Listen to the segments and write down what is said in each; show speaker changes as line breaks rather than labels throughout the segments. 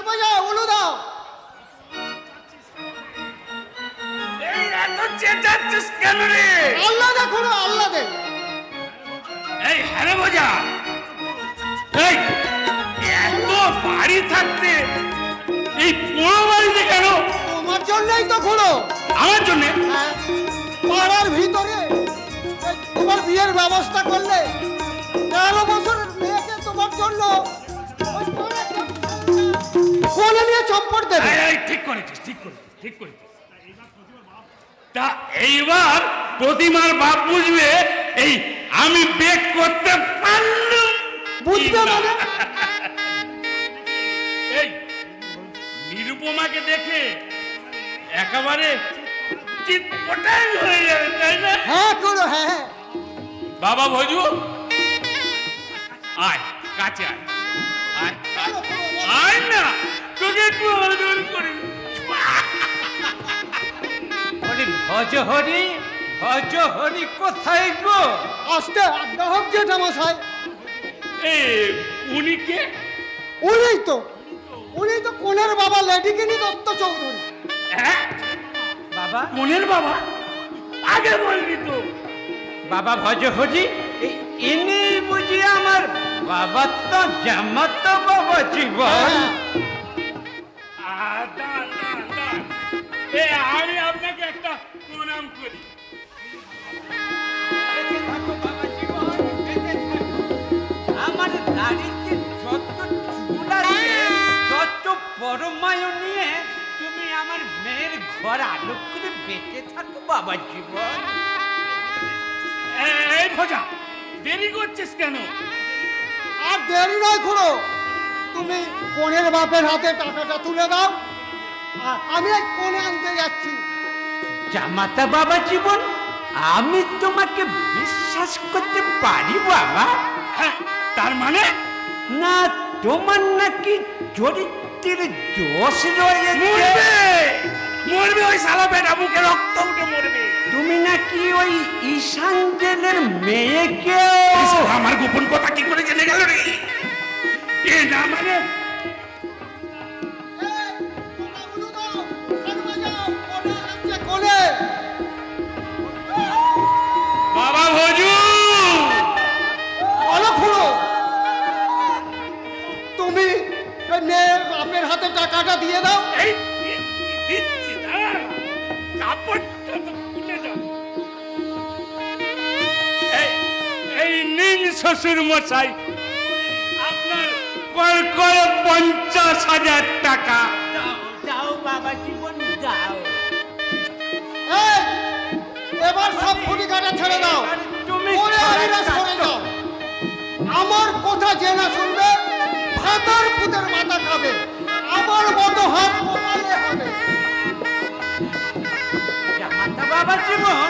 বাজাও, উলু দাও।
এই এত চেঁচাচ্ছিস কেন রে?
আল্লাহ দে খুড়ো, আল্লাহ দে।
এই হ্যাঁ বোঝা, এই এত বাড়ি থাকতে এই পুরো বাড়িতে কেন?
তোমার জন্যই তো খুড়ো।
আমার জন্য?
হ্যাঁ, পাড়ার ভিতরে এই তোমার বিয়ের ব্যবস্থা করলে 13 বছরের মেয়েকে তোমার জন্য ওই কোলে নিয়ে চম্পট দেবে।
এই ঠিক করেছিস, ঠিক করেছিস, ঠিক করেছিস। তা এইবার প্রতিমার বাপ বুঝবে এই আমি বেক করতে পারলাম।
বুঝবে মানে?
এই নিরুপমাকে দেখে একেবারে চিৎপটাং হয়ে যাবে, তাই না?
হ্যাঁ খুড়ো, হ্যাঁ হ্যাঁ।
বাবা ভজু, আয় কাছে আয়, আয় আয়, আয় না, তোকে একটু আদর করি।
ভজহরি ভজহরি কোথায় গো?
আস্তে আড্ডা হোক জেঠামশাই।
এ উনি কে?
উনি তো কোনের বাবা লেডিকিনি দত্ত চৌধুরী।
হ্যাঁ
বাবা,
কোনের বাবা? আগে বলবি তো।
বাবা ভজহরি, ইনি বুঝি আমার বাবা তো জামাত বাবা জীবন।
আমি আপনাকে একটা প্রণাম করি।
আমার দাড়িতে যত চুল আছে তত পরমায়ু নিয়ে তুমি আমার মেয়ের ঘর আলো করে বেঁচে থাকো বাবা জীবন।
এই ভজা, দেরি করছিস কেন?
আর দেরি নয় খুড়ো, তুমি কোনের বাপের হাতে টাকাটা তুলে দাও, আর আমি এই কোনে আনতে যাচ্ছি।
জামাতা বাবা জীবন, আমি তোমাকে বিশ্বাস করতে পারি বাবা?
হ্যাঁ, তার মানে?
না, তোমার নাকি চরিত্রের দোষ রয়েছে।
মরবে, মরবে, ওই শালা বেটা মুখে রক্ত উঠে মরবে।
তুমি নাকি ওই ঈশান জেলের মেয়েকে।
আমার গোপন কথা কি করে জেনে গেল রে? এ না মানে
কোনে
বাবা ভজু,
বলো খুড়ো, তুমি এই মেয়ের বাপের হাতে টাকাটা দিয়ে দাও।
এই দিচ্ছি, দাঁড়া, কাপড়টা তো খুলে দাও। এই নিন শ্বশুর মশাই, আপনার কর 50,000 টাকা।
দাও বাবা জীবন দাও।
এই, এবার সব খুঁটি কাটা ছেড়ে দাও,
তুমি
কোনে আনিরা সরে যাও। আমার কথা জেনা শুনবে, ভাতার পুতের মাথা খাবে, আমার মতো হাত কমালে হবে।
জামাতা বাবা জীবন,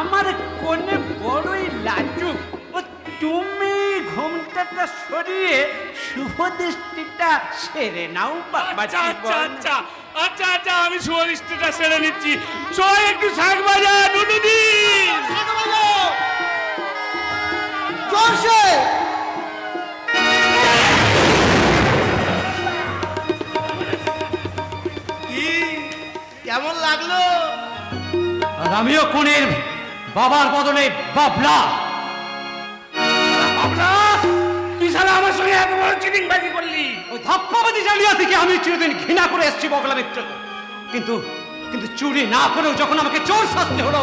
আমার কোনে বড়ই লাজুক। ও তুমি ঘুমটাটা সরিয়ে শুভ দৃষ্টিটা সেরে নাও বাবা
আচ্ছা আচ্ছা
জীবন।
আচ্ছা আচ্ছা আচ্ছা, আমি সুরিষ্টিটা সেরে নিচ্ছি। সবাই একটু শাক বাজা, নুনুদি।
শাক বাজাও, জোরসে।
কি কেমন লাগলো?
আর আমিও কোনের বাবার বদলে বাবলা।
বাবলা, তুই শালা আমার সঙ্গে এত বড় চিটিংবাজি করলি?
ওই ধাপ্পাবাজি জালিয়া থেকে আমি চিরদিন ঘৃণা করে এসেছি বগলা মিত্র। কিন্তু কিন্তু চুরি না করেও যখন আমাকে চোর শাস্তি হলো,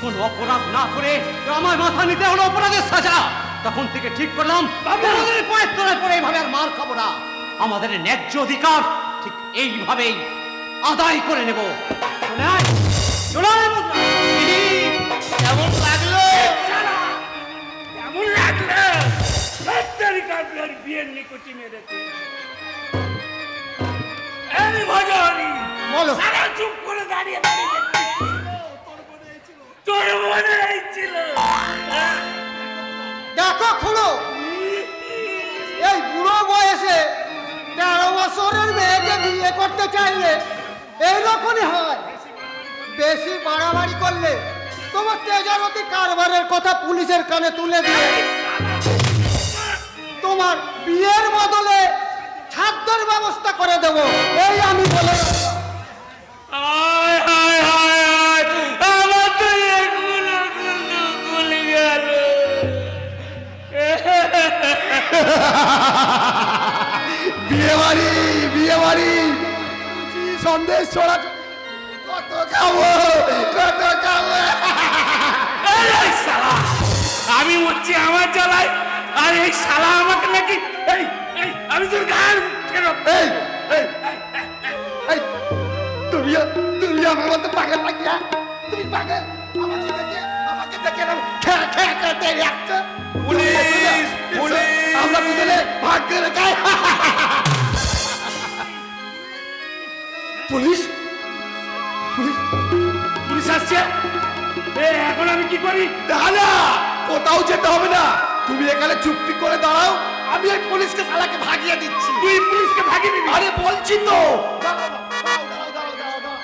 কোন অপরাধ না করে আমার মাথা নিতে হলো অপরাধের সাজা, তখন থেকে ঠিক করলাম আমাদের পায়ের তলায় পড়ে এইভাবে আর মার খাবো না। আমাদের ন্যায্য অধিকার ঠিক এইভাবেই আদায় করে নেব।
কেমন লাগলো?
কেমন লাগলো? বিয়ের নিকুচি মেরেছে। এই ভজহরি,
বলো।
সারা চুপ করে দাঁড়িয়ে দাঁড়িয়ে তোর মনে ছিল।
দেখো খুড়ো, এই বুড়ো বয়সে 13 বছরের মেয়েকে বিয়ে করতে চাইলে এইরকমই হয়। বেশি বাড়াবাড়ি করলে তোমার তেজারতি কারবারের কথা পুলিশের কানে তুলে দিয়ে তোমার বিয়ের বদলে ছাত্রের বাবা ব্যবস্থা করে দেব, এই আমি বলে রাখলাম।
আয় হায় হায় হায়, আমার তো এগুলো গুলি গেল।
বিয়ে বাড়ি, বিয়ে বাড়ি, সন্দেশ ছড়া, কত খাবো, কত খাবো।
এই শালা, আমি মরছি আমার জ্বালায়, আর এই শালা আমাকে নাকি আমি তোর গান কেন?
এই, এই, এই, তুমি আমার মতো পাগল লাগিয়া, তুমি পাগল, আমাকে দেখে এরকম খেয়ে খেয়ে খেয়ে তেড়ে আসছো।
Police, police.
আমরা দুজনে ভাগ করে খাই। পুলিশ, পুলিশ,
পুলিশ আসছে, এখন আমি কি করি?
দাদা কোথাও যেতে হবে না, তুমি এখানে চুপটি করে দাঁড়াও, আমি ওই পুলিশকে শালাকে ভাগিয়ে দিচ্ছি।
তুই পুলিশকে ভাগিয়ে দিবি?
আরে বলছি তো, দাঁড়াও, দাঁড়াও, দাঁড়াও, দাঁড়াও, দাঁড়াও, দাঁড়াও।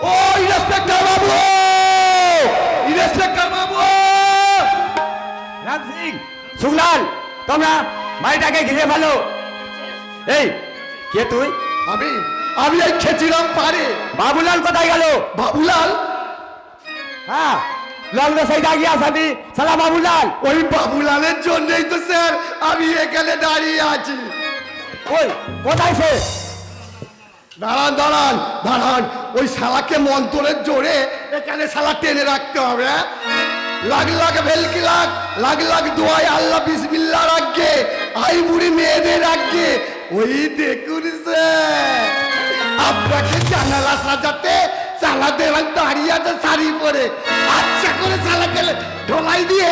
ও ইন্সপেক্টর বাবু, ইন্সপেক্টর বাবু,
রাম সিং, সুগলাল, তোমরা বাড়িটাকে ঘিরে ফেলো। এই কে তুই?
আমি আমি এই খেচিরাম পারে।
বাবুলাল কোথায় গেল?
বাবুলাল,
হ্যাঁ, লগ্ন সেই দাগিয়ে আসামি সালা বাবুলাল।
ওই বাবুলালের জন্যই তো স্যার আমি এখানে দাঁড়িয়ে আছি।
ওই কোথায় সে?
দাঁড়ান দাঁড়ান দাঁড়ান, ওই শালাকে মন্ত্রের জোরে এখানে শালা টেনে রাখতে হবে। হ্যাঁ? লাগ লাগ ভেলকি লাগ, লাগ লাগ দোয়াই আল্লাহ বিসমিল্লাহ রাখবে, আই বুড়ি মেয়েদের রাখবে। ওই দেখুন স্যার, আপনাকে জানালা সাজাতে শালা দেওয়ান দাঁড়িয়ে আছে শাড়ি পরে, আচ্ছা করে শালাকে ঢোলাই দিয়ে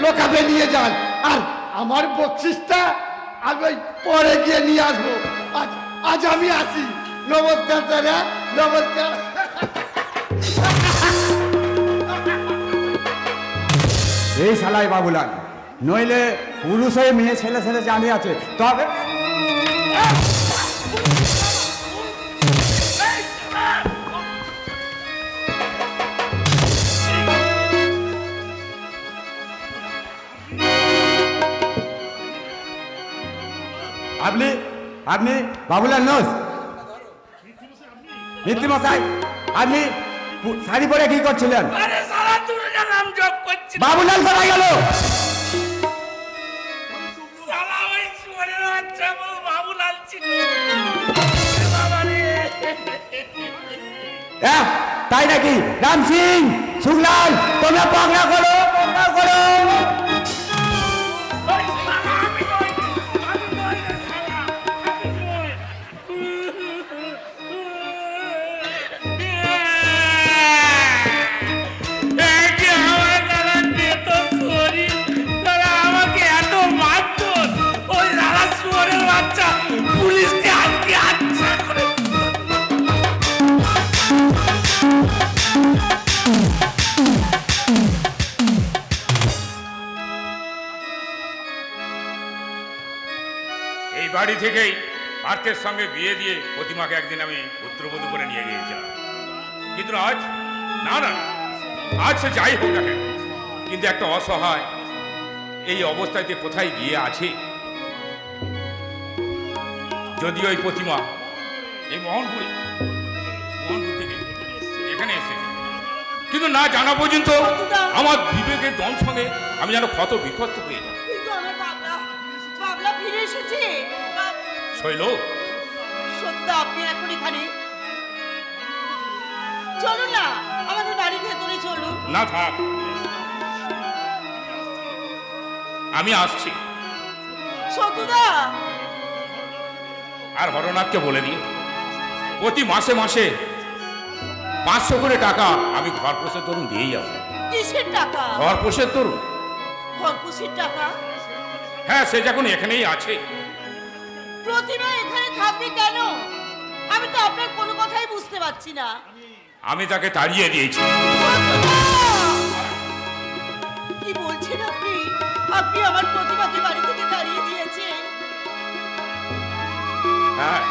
লোকাবে নিয়ে যান। আর আমার বকশিসটা আমি ওই পরে গিয়ে নিয়ে আসবো। আজ আজ আমি আসি। নমস্কার স্যার, হ্যাঁ? নমস্কার।
এই শালাই বাবুলাল, নইলে পুরুষ হয়ে মেয়ে ছেলে ছেলে জানি আছে, তবে আপনি আপনি বাবুলাল নোস নীতিমশাই, আপনি শাড়ি পরে কি করছিলেন?
আরে শালা দুর্গা নাম জপ করছি।
বাবুলাল কোথায় গেল?
শালা ওই শুয়ারের বাচ্চা বউ বাবুলাল ছিল। বাবা রে।
হ্যাঁ, তাই নাকি? রাম সিং, সুগলাল, তোমরা পাগলা করো, পাগলা করো।
ওই শালা আমি নই, আমি নই রে শালা, আমি নই। এই যে আমার দাদা নেত শরীর, তারা আমাকে এত মারতো, ওই শালা শুয়ারের বাচ্চা পুলিশকে আজকে আচ্ছা করে। এই বাড়ি থেকেই পার্থের সঙ্গে বিয়ে দিয়ে প্রতিমাকে একদিন আমি পুত্রবধূ করে নিয়ে গিয়েছিলাম, কিন্তু আজ না না, আজ সে যাই হোক না কেন, কিন্তু একটা অসহায় এই অবস্থাতে কোথায় গিয়ে আছে। যদি ওই প্রতিমা এই মোহনপুর থেকে এখানে এসেছে, কিন্তু না জানা পর্যন্ত আমার বিবেকের দংশনে আমি যেন ক্ষত বিক্ষত হয়ে যাই।
কিন্তু আমার বাবলা ফিরে এসেছে।
শৈল,
সত্যি আপনি এখন এখানে চলুন না, আমাদের বাড়ির ভেতরে চলুন।
না থাক, আমি আসছি।
সতুদা,
আর হরনাথকে বলে দিই প্রতি মাসে মাসে 500 করে টাকা আমি ঘর পোষের তরুণ দিয়েই আসবো।
কিসের টাকা?
ঘর পোষের তরুণ?
খরকুশির টাকা?
হ্যাঁ, সে যখন এখানেই আছে।
প্রতিমা এখানে থাকবে কেন? আমি তো আপনার কোনো কথাই বুঝতে পারছি না।
আমি তাকে তাড়িয়ে দিয়েছি।
কি বলছেন আপনি? আপনি আমার প্রতিমাকে বাড়ি থেকে তাড়িয়ে দিয়েছেন?
হ্যাঁ,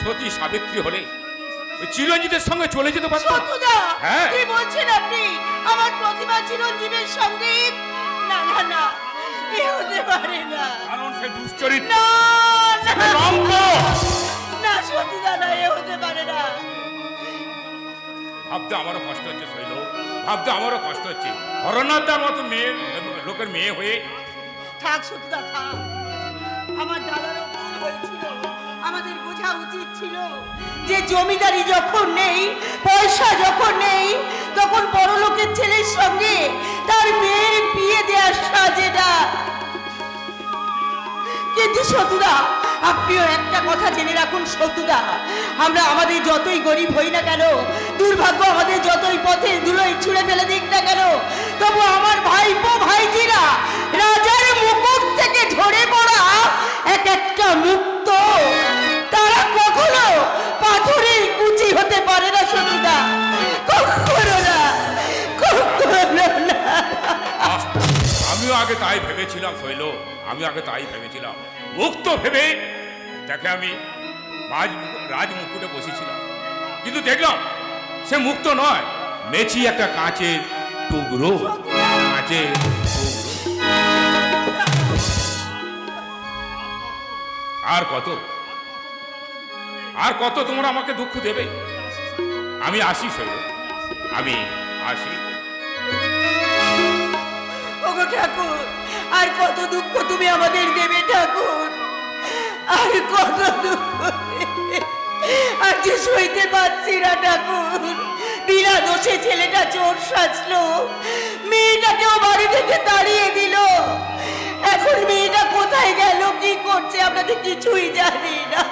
সতী সাবিত্রী হলে ওই চিরঞ্জিতের সঙ্গে চলে যেতে পারত।
সতুদা,
হ্যাঁ।
কি বলছেন আপনি? চিরঞ্জীবের সঙ্গে? না না না, এ হতে পারে না।
কারণ সে দুশ্চরিত্র,
না না
সে রম্ভ।
না, সত্যি দাদা, এ হতে পারে না।
ভাবতে আমারও কষ্ট হচ্ছে শৈল, ভাবতে আমারও কষ্ট হচ্ছে। হরনাথদার মতো মেয়ে, লোকের মেয়ে হয়ে।
থাক সত্যিদা, থাক। আমার দাদারও ভুল হয়েছিল। আমাদের বোঝা উচিত ছিল যে জমিদারি যখন নেই, পয়সা যখন নেই, তখন বড় লোকের ছেলের সঙ্গে তার মেয়ের বিয়ে দেওয়ার সাজে না। কিন্তু সতুদা, আপনিও একটা কথা জেনে রাখুন সতুদা, আমরা আমাদের যতই গরিব হই না কেন, দুর্ভাগ্য আমাদের যতই পথে ধুলোয় ছুঁড়ে ফেলে দিক না কেন, তবু আমার ভাইপো ভাইজিরা রাজার মুকুট থেকে ঝরে পড়া এক একটা মুক্ত, তারা কখনো পাথরের কুচি হতে পারে না সতুদা, কখনো না, কখনো না।
আমিও আগে তাই ভেবেছিলাম শৈল, আমি আগে তাই ভেবেছিলাম। মুক্ত ভেবে তাকে আমি রাজমুকুটে বসেছিলাম, কিন্তু দেখলাম সে মুক্ত নয়, মেছি একটা কাঁচের টুকরো, কাঁচের টুকরো। আর কত, আর কত তোমরা আমাকে দুঃখ দেবে? আমি আসি শৈল, আমি আসি।
ওগো ঠাকুর, আর কত দুঃখ তুমি আমাদের দেবে ঠাকুর, আর কত দুঃখ, আর যে সইতে পারছি না ঠাকুর। বিনা দোষে ছেলেটা চোর সাজলো, মেয়েটাকেও বাড়ি থেকে তাড়িয়ে দিল। এখন মেয়েটা কোথায় গেল, কি করছে, আমরা তো কিছুই জানি না।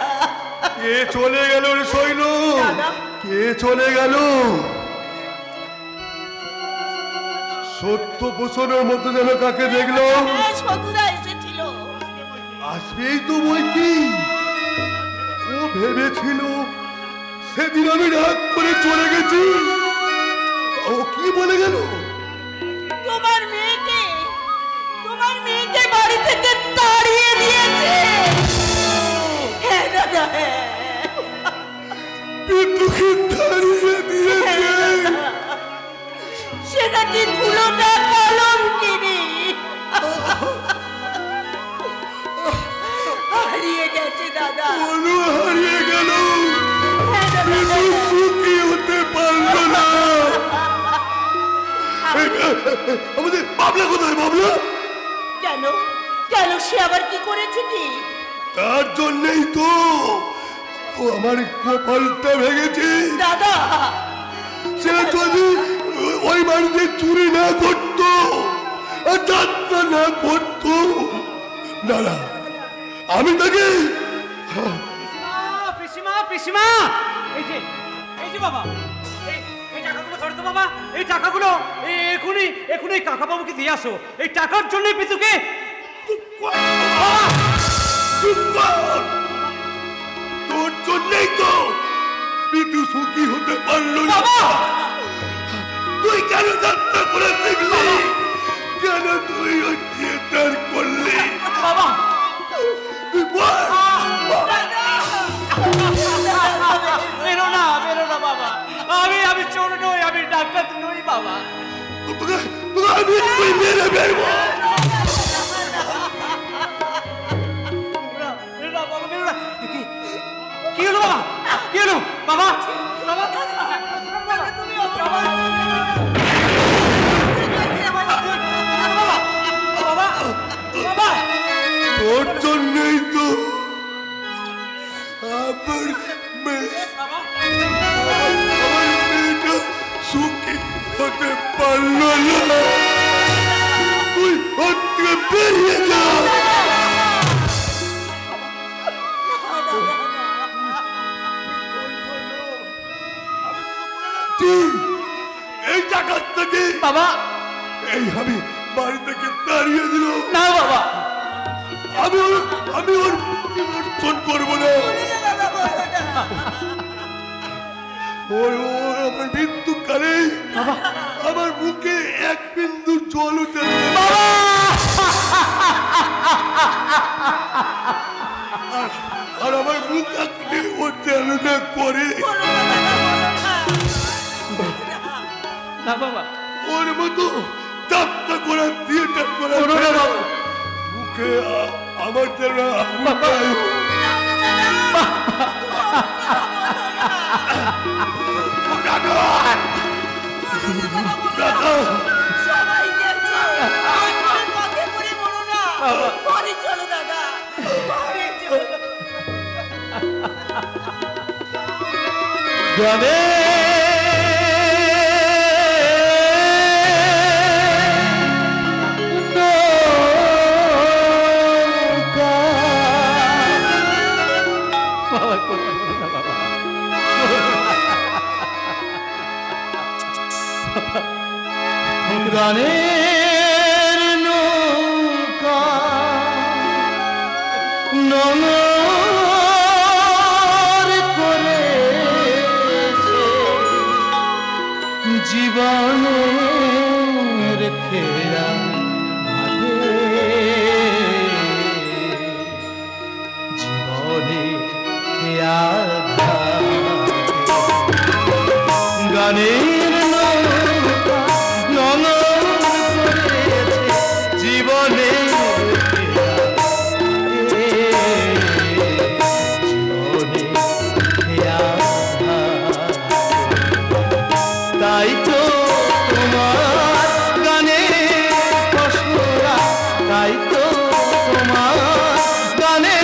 কে চলে গেল রে শৈল?
দাদা।
কে চলে গেল? সত্য পোষণের মতো যেন কাকে দেখলো।
হ্যাঁ, সতুরা এসেছিল।
আসবেই তো বলছি। ও ভেবেছিল সেদিন আমি রাগ করে চলে গেছি। ও কি বলে গেল?
তোমার মেয়েকে বাড়ি থেকে তাড়িয়ে দিয়েছে। হ্যাঁ দাদা, হ্যাঁ।
বিন্দুকে তাড়িয়ে দিয়েছে।
সে নাকি ধুলোটা কলঙ্কিনী। হারিয়ে গেছে দাদা।
অনু হারিয়ে গেল।
হ্যাঁ দাদা,
বিন্দু সুখী হতে পারল না। আমাদের বাবলা কোথায়? বাবলা
কেন কেন, সে আবার কি করেছে? কি
তার জন্যই তো ও আমার কপালটা ভেঙেছে।
দাদা,
সে যদি ওই বাড়িতে চুরি না করতো, যাত্রা না করতো, না না, আমি তাকে
পিসিমা, পিসিমা, এই যে, এই যে বাবা, এই টাকাগুলো ধরো তো বাবা, এই টাকাগুলো এখনই এখনই কাকা বাবুকে দিয়ে আসো। এই টাকার জন্য পিতুকে
তোর জন্যই তো পিতু সুখী হতে পারলো না। তুই কেন যাত্রা করে শিখলি? কেন তুই ওই থিয়েটার করলি?
বাবা,
তুই বল।
বেরো না, বেরো না বাবা, আমি চোর নই, আমি ডাকাত নই বাবা।
তোকে আমি তুই মেরে ফেলবো।
কি হলো বাবা? কি হলো বাবা? বাবা,
তোর জন্যই তো আমার মেয়েটা সুখী হতে পারলো না। তুই ওর থেকে বেরিয়ে যা। এই টাকার থেকে
বাবা,
এই আমি বাড়ি থেকে তাড়িয়ে দিল।
না বাবা,
আমি ওর প্রতিবর্তন করবো না। ওর আমার মৃত্যুকালে আমার মুখে এক বিন্দু জল উঠে আর আমার মুখ আপনি ও চালনা করে।
না বাবা,
ওর মতো উত্তপ্ত করে থিয়েটার করে মুখে আমার যেন
সবাই দেখছে আমার পথে পড়ে মরো না বাড়ি চলো দাদা বাড়ি চলো
গানের নৌকা নঙর করে জীবনের খেলা মাঠে জীবনে খেয়া গানের নৌকা নঙর করেছে জীবনের জীবনে খেয়া তাই তো তোমার গানে পশুরা তাই তো তোমার গানে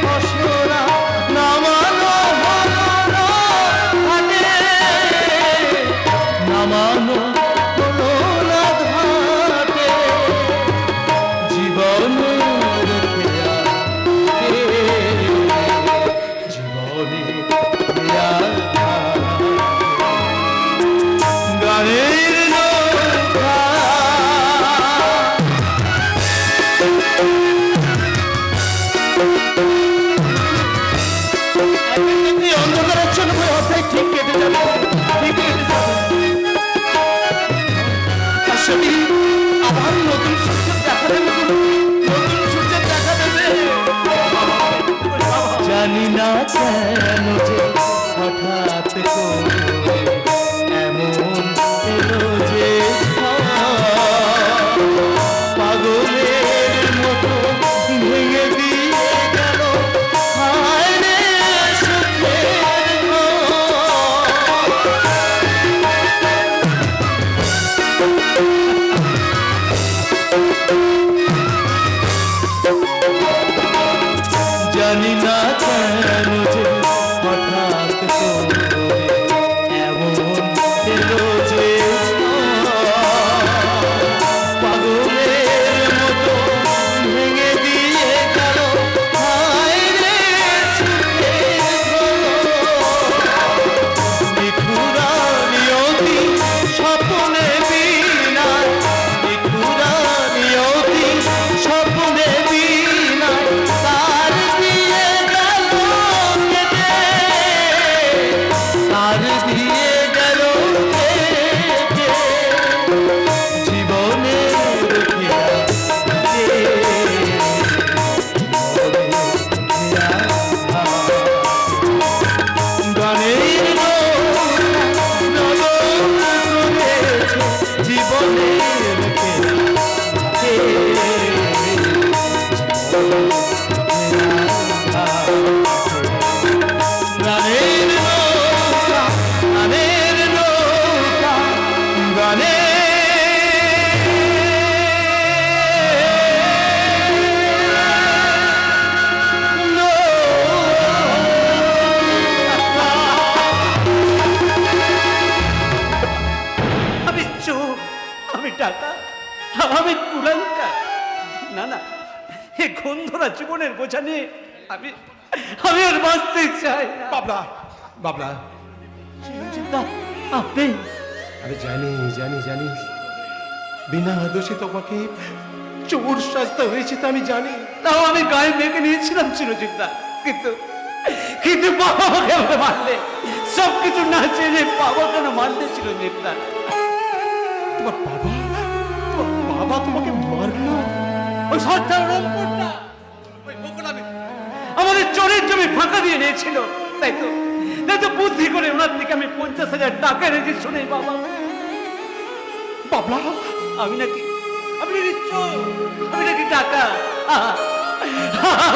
পশুরা নামানো হলো না ঘাটে নামানো হলো না ঘাটে জীবনের খেয়া জীবনের খেয়া গানের নৌকা এই অন্ধকারের জন্য অর্ধেক ঠিক কেটে যাবে ঠিক কেটে যাবে আসলে আবার নতুন সূর্য দেখা দেবে নতুন সূর্য দেখা দেবে জানি না কেন যে হঠাৎ করে এমন এলো যে পাগলের মতো ভেঙে দিয়ে গেল হায় রে সুখের জানি না কেন যে হঠাৎ করে এমন এলো যে পাগলের মতো ভেঙে দিয়ে গেল হায় রে নিঠুরা নিয়তি স্বপ্নে বিনায় নিঠুরা নিয়তি স্বপ্নে বিনায় তার দিয়ে গেল কেটে তার দিয়ে গেল কেটে জীবনের খেয়া গানের জীবনের গানের নৌকা গানের নৌকা
আমি চোর আমি টাকা আমি কুলাঙ্কার না না এ গন্ধরা জীবনের বোঝা নিয়ে আমি আমি আর বাঁচতে চাই না।
বাবলা বাবলা
চিন্তা আপনি
আরে জানি জানি জানি বিনা দোষে তোমাকে চোর শাস্তি হয়েছে তা আমি জানি
তাও আমি গায়ে মেখে নিয়েছিলাম চিরচিন্তা কিন্তু কিন্তু বাবাকে আমাকে মারলে সব কিছু না চেয়ে বাবা কেন মারলে চিরচিন্তা
তোমার বাবা তোমাকে মারলো
ওই সর্দার রংপুরটা ওই বকুলামি আমাদের চোরের জমি ফাঁকা দিয়ে নিয়েছিল তাই তো বুদ্ধি করে ওনার থেকে আমি 50,000 টাকা রেখে শুনে বাবা বাবলা, আমি নাকি চোর, আমি নাকি টাকা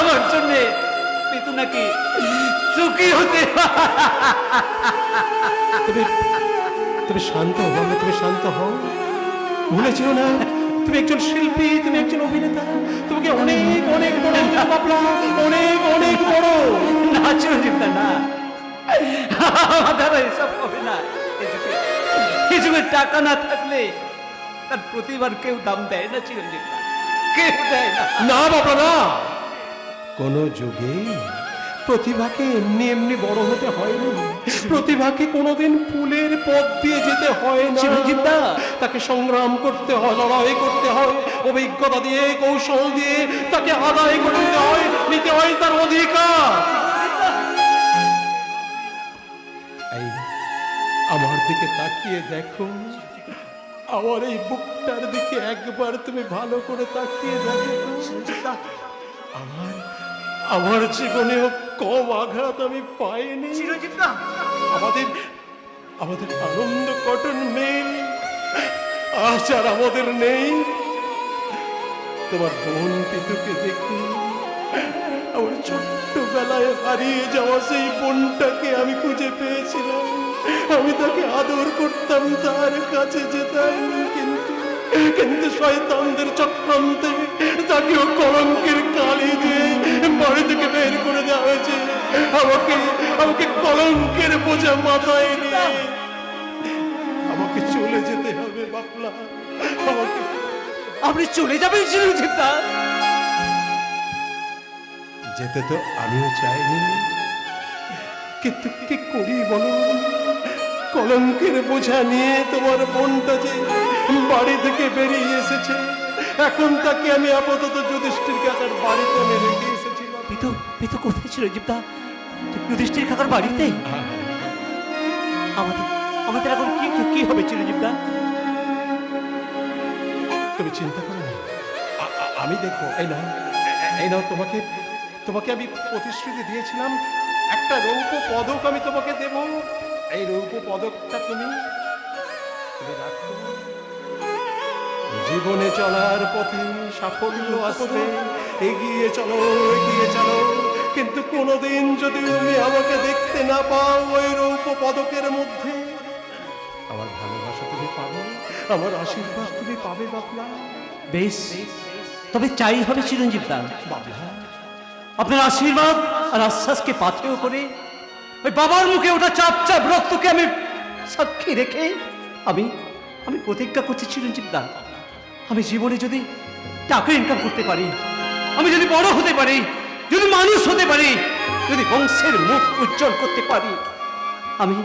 আমার জন্যে পেতু নাকি চুকি হতে।
তুমি শান্ত হও বাবা, তুমি শান্ত হও। ভুলে যেও না, তুমি একজন শিল্পী, তুমি একজন অভিনেতা, তোমাকে অনেক অনেক বড় হতে হবে বাবলা, অনেক অনেক বড়।
না চিরঞ্জীব দা, না, আমার দ্বারা এসব হবে না। এই যুগে টাকা না থাকলে তার প্রতিবার কেউ দাম দেয় না চিরঞ্জীব দা, কেউ দেয় না।
না বাবা না, কোন যুগে প্রতিভাকে এমনি এমনি বড় হতে হয় না। প্রতিভাকে কোনোদিন ফুলের পথ দিয়ে যেতে হয় না
চিরঞ্জীব দা।
তাকে সংগ্রাম করতে হয়, লড়াই করতে হয়, অভিজ্ঞতা দিয়ে, কৌশল দিয়ে তাকে আদায় করতে হয়, নিতে হয় তার অধিকার। এই আমার দিকে তাকিয়ে দেখো, আমার এই বুকটার দিকে একবার তুমি ভালো করে তাকিয়ে দেখো। আমার জীবনেও কম আঘাত আমি পাইনি। আমাদের আমাদের আনন্দ কটন মিল আজ আর আমাদের নেই। তোমার বোন পিতুকে দেখি, আমার ছোট্টবেলায় হারিয়ে যাওয়া সেই বোনটাকে আমি খুঁজে পেয়েছিলাম। আমি তাকে আদর করতাম, তার কাছে যেতাম, কিন্তু শয়তানদের চক্রান্তে তাকেও কলঙ্কের কালি দিয়ে বাড়ি থেকে বের করে দেওয়া হয়েছে। আমাকে কলঙ্কের বোঝা মাথায় নিয়ে আমাকে চলে যেতে হবে বাপলা।
আপনি চলে যাবেন চিরঞ্জীব দা?
যেতে তো আমিও চাইনি, কিন্তু কি করি বলো? কলঙ্কের বোঝা নিয়ে তোমার বোনটা যে বাড়ি থেকে বেরিয়ে এসেছে, এখন তাকে আমি আপাতত যুধিষ্ঠির কাকার বাড়িতে আমি রেখে এসেছিলাম।
পিতু কোথায় চিরঞ্জীব দা? যুধিষ্ঠির কাকার বাড়িতে? আমাদের এখন কি হবে চিরঞ্জীব দা?
তুমি চিন্তা করো না, আমি দেখবো। এই নাও তোমাকে আমি প্রতিশ্রুতি দিয়েছিলাম, একটা রৌপ্য পদক আমি তোমাকে দেব। এই রৌপ্য পদকটা তুমি রাখো। জীবনে চলার পথে সাফল্য আসবে, এগিয়ে চলো, এগিয়ে চলো, কিন্তু কোনোদিন যদি তুমি আমাকে দেখতে না পাও ওই রৌপ্য পদকের মধ্যে, আমার ভালোবাসা তুমি পাবে, আমার আশীর্বাদ তুমি পাবে বাবলা।
বেশ, তবে চাই হবে চিরঞ্জীব দা।
বাবলা,
আপনার আশীর্বাদ আর আশ্বাসকে পাথেয় করে ওই বাবার মুখে ওটা চাপ চাপ রক্তকে আমি সাক্ষী রেখে আমি প্রতিজ্ঞা করছি চিরঞ্জীব দা, আমি জীবনে যদি টাকা ইনকাম করতে পারি, আমি যদি বড় হতে পারি, যদি মানুষ হতে পারি, যদি বংশের মুখ উজ্জ্বল করতে পারি, আমি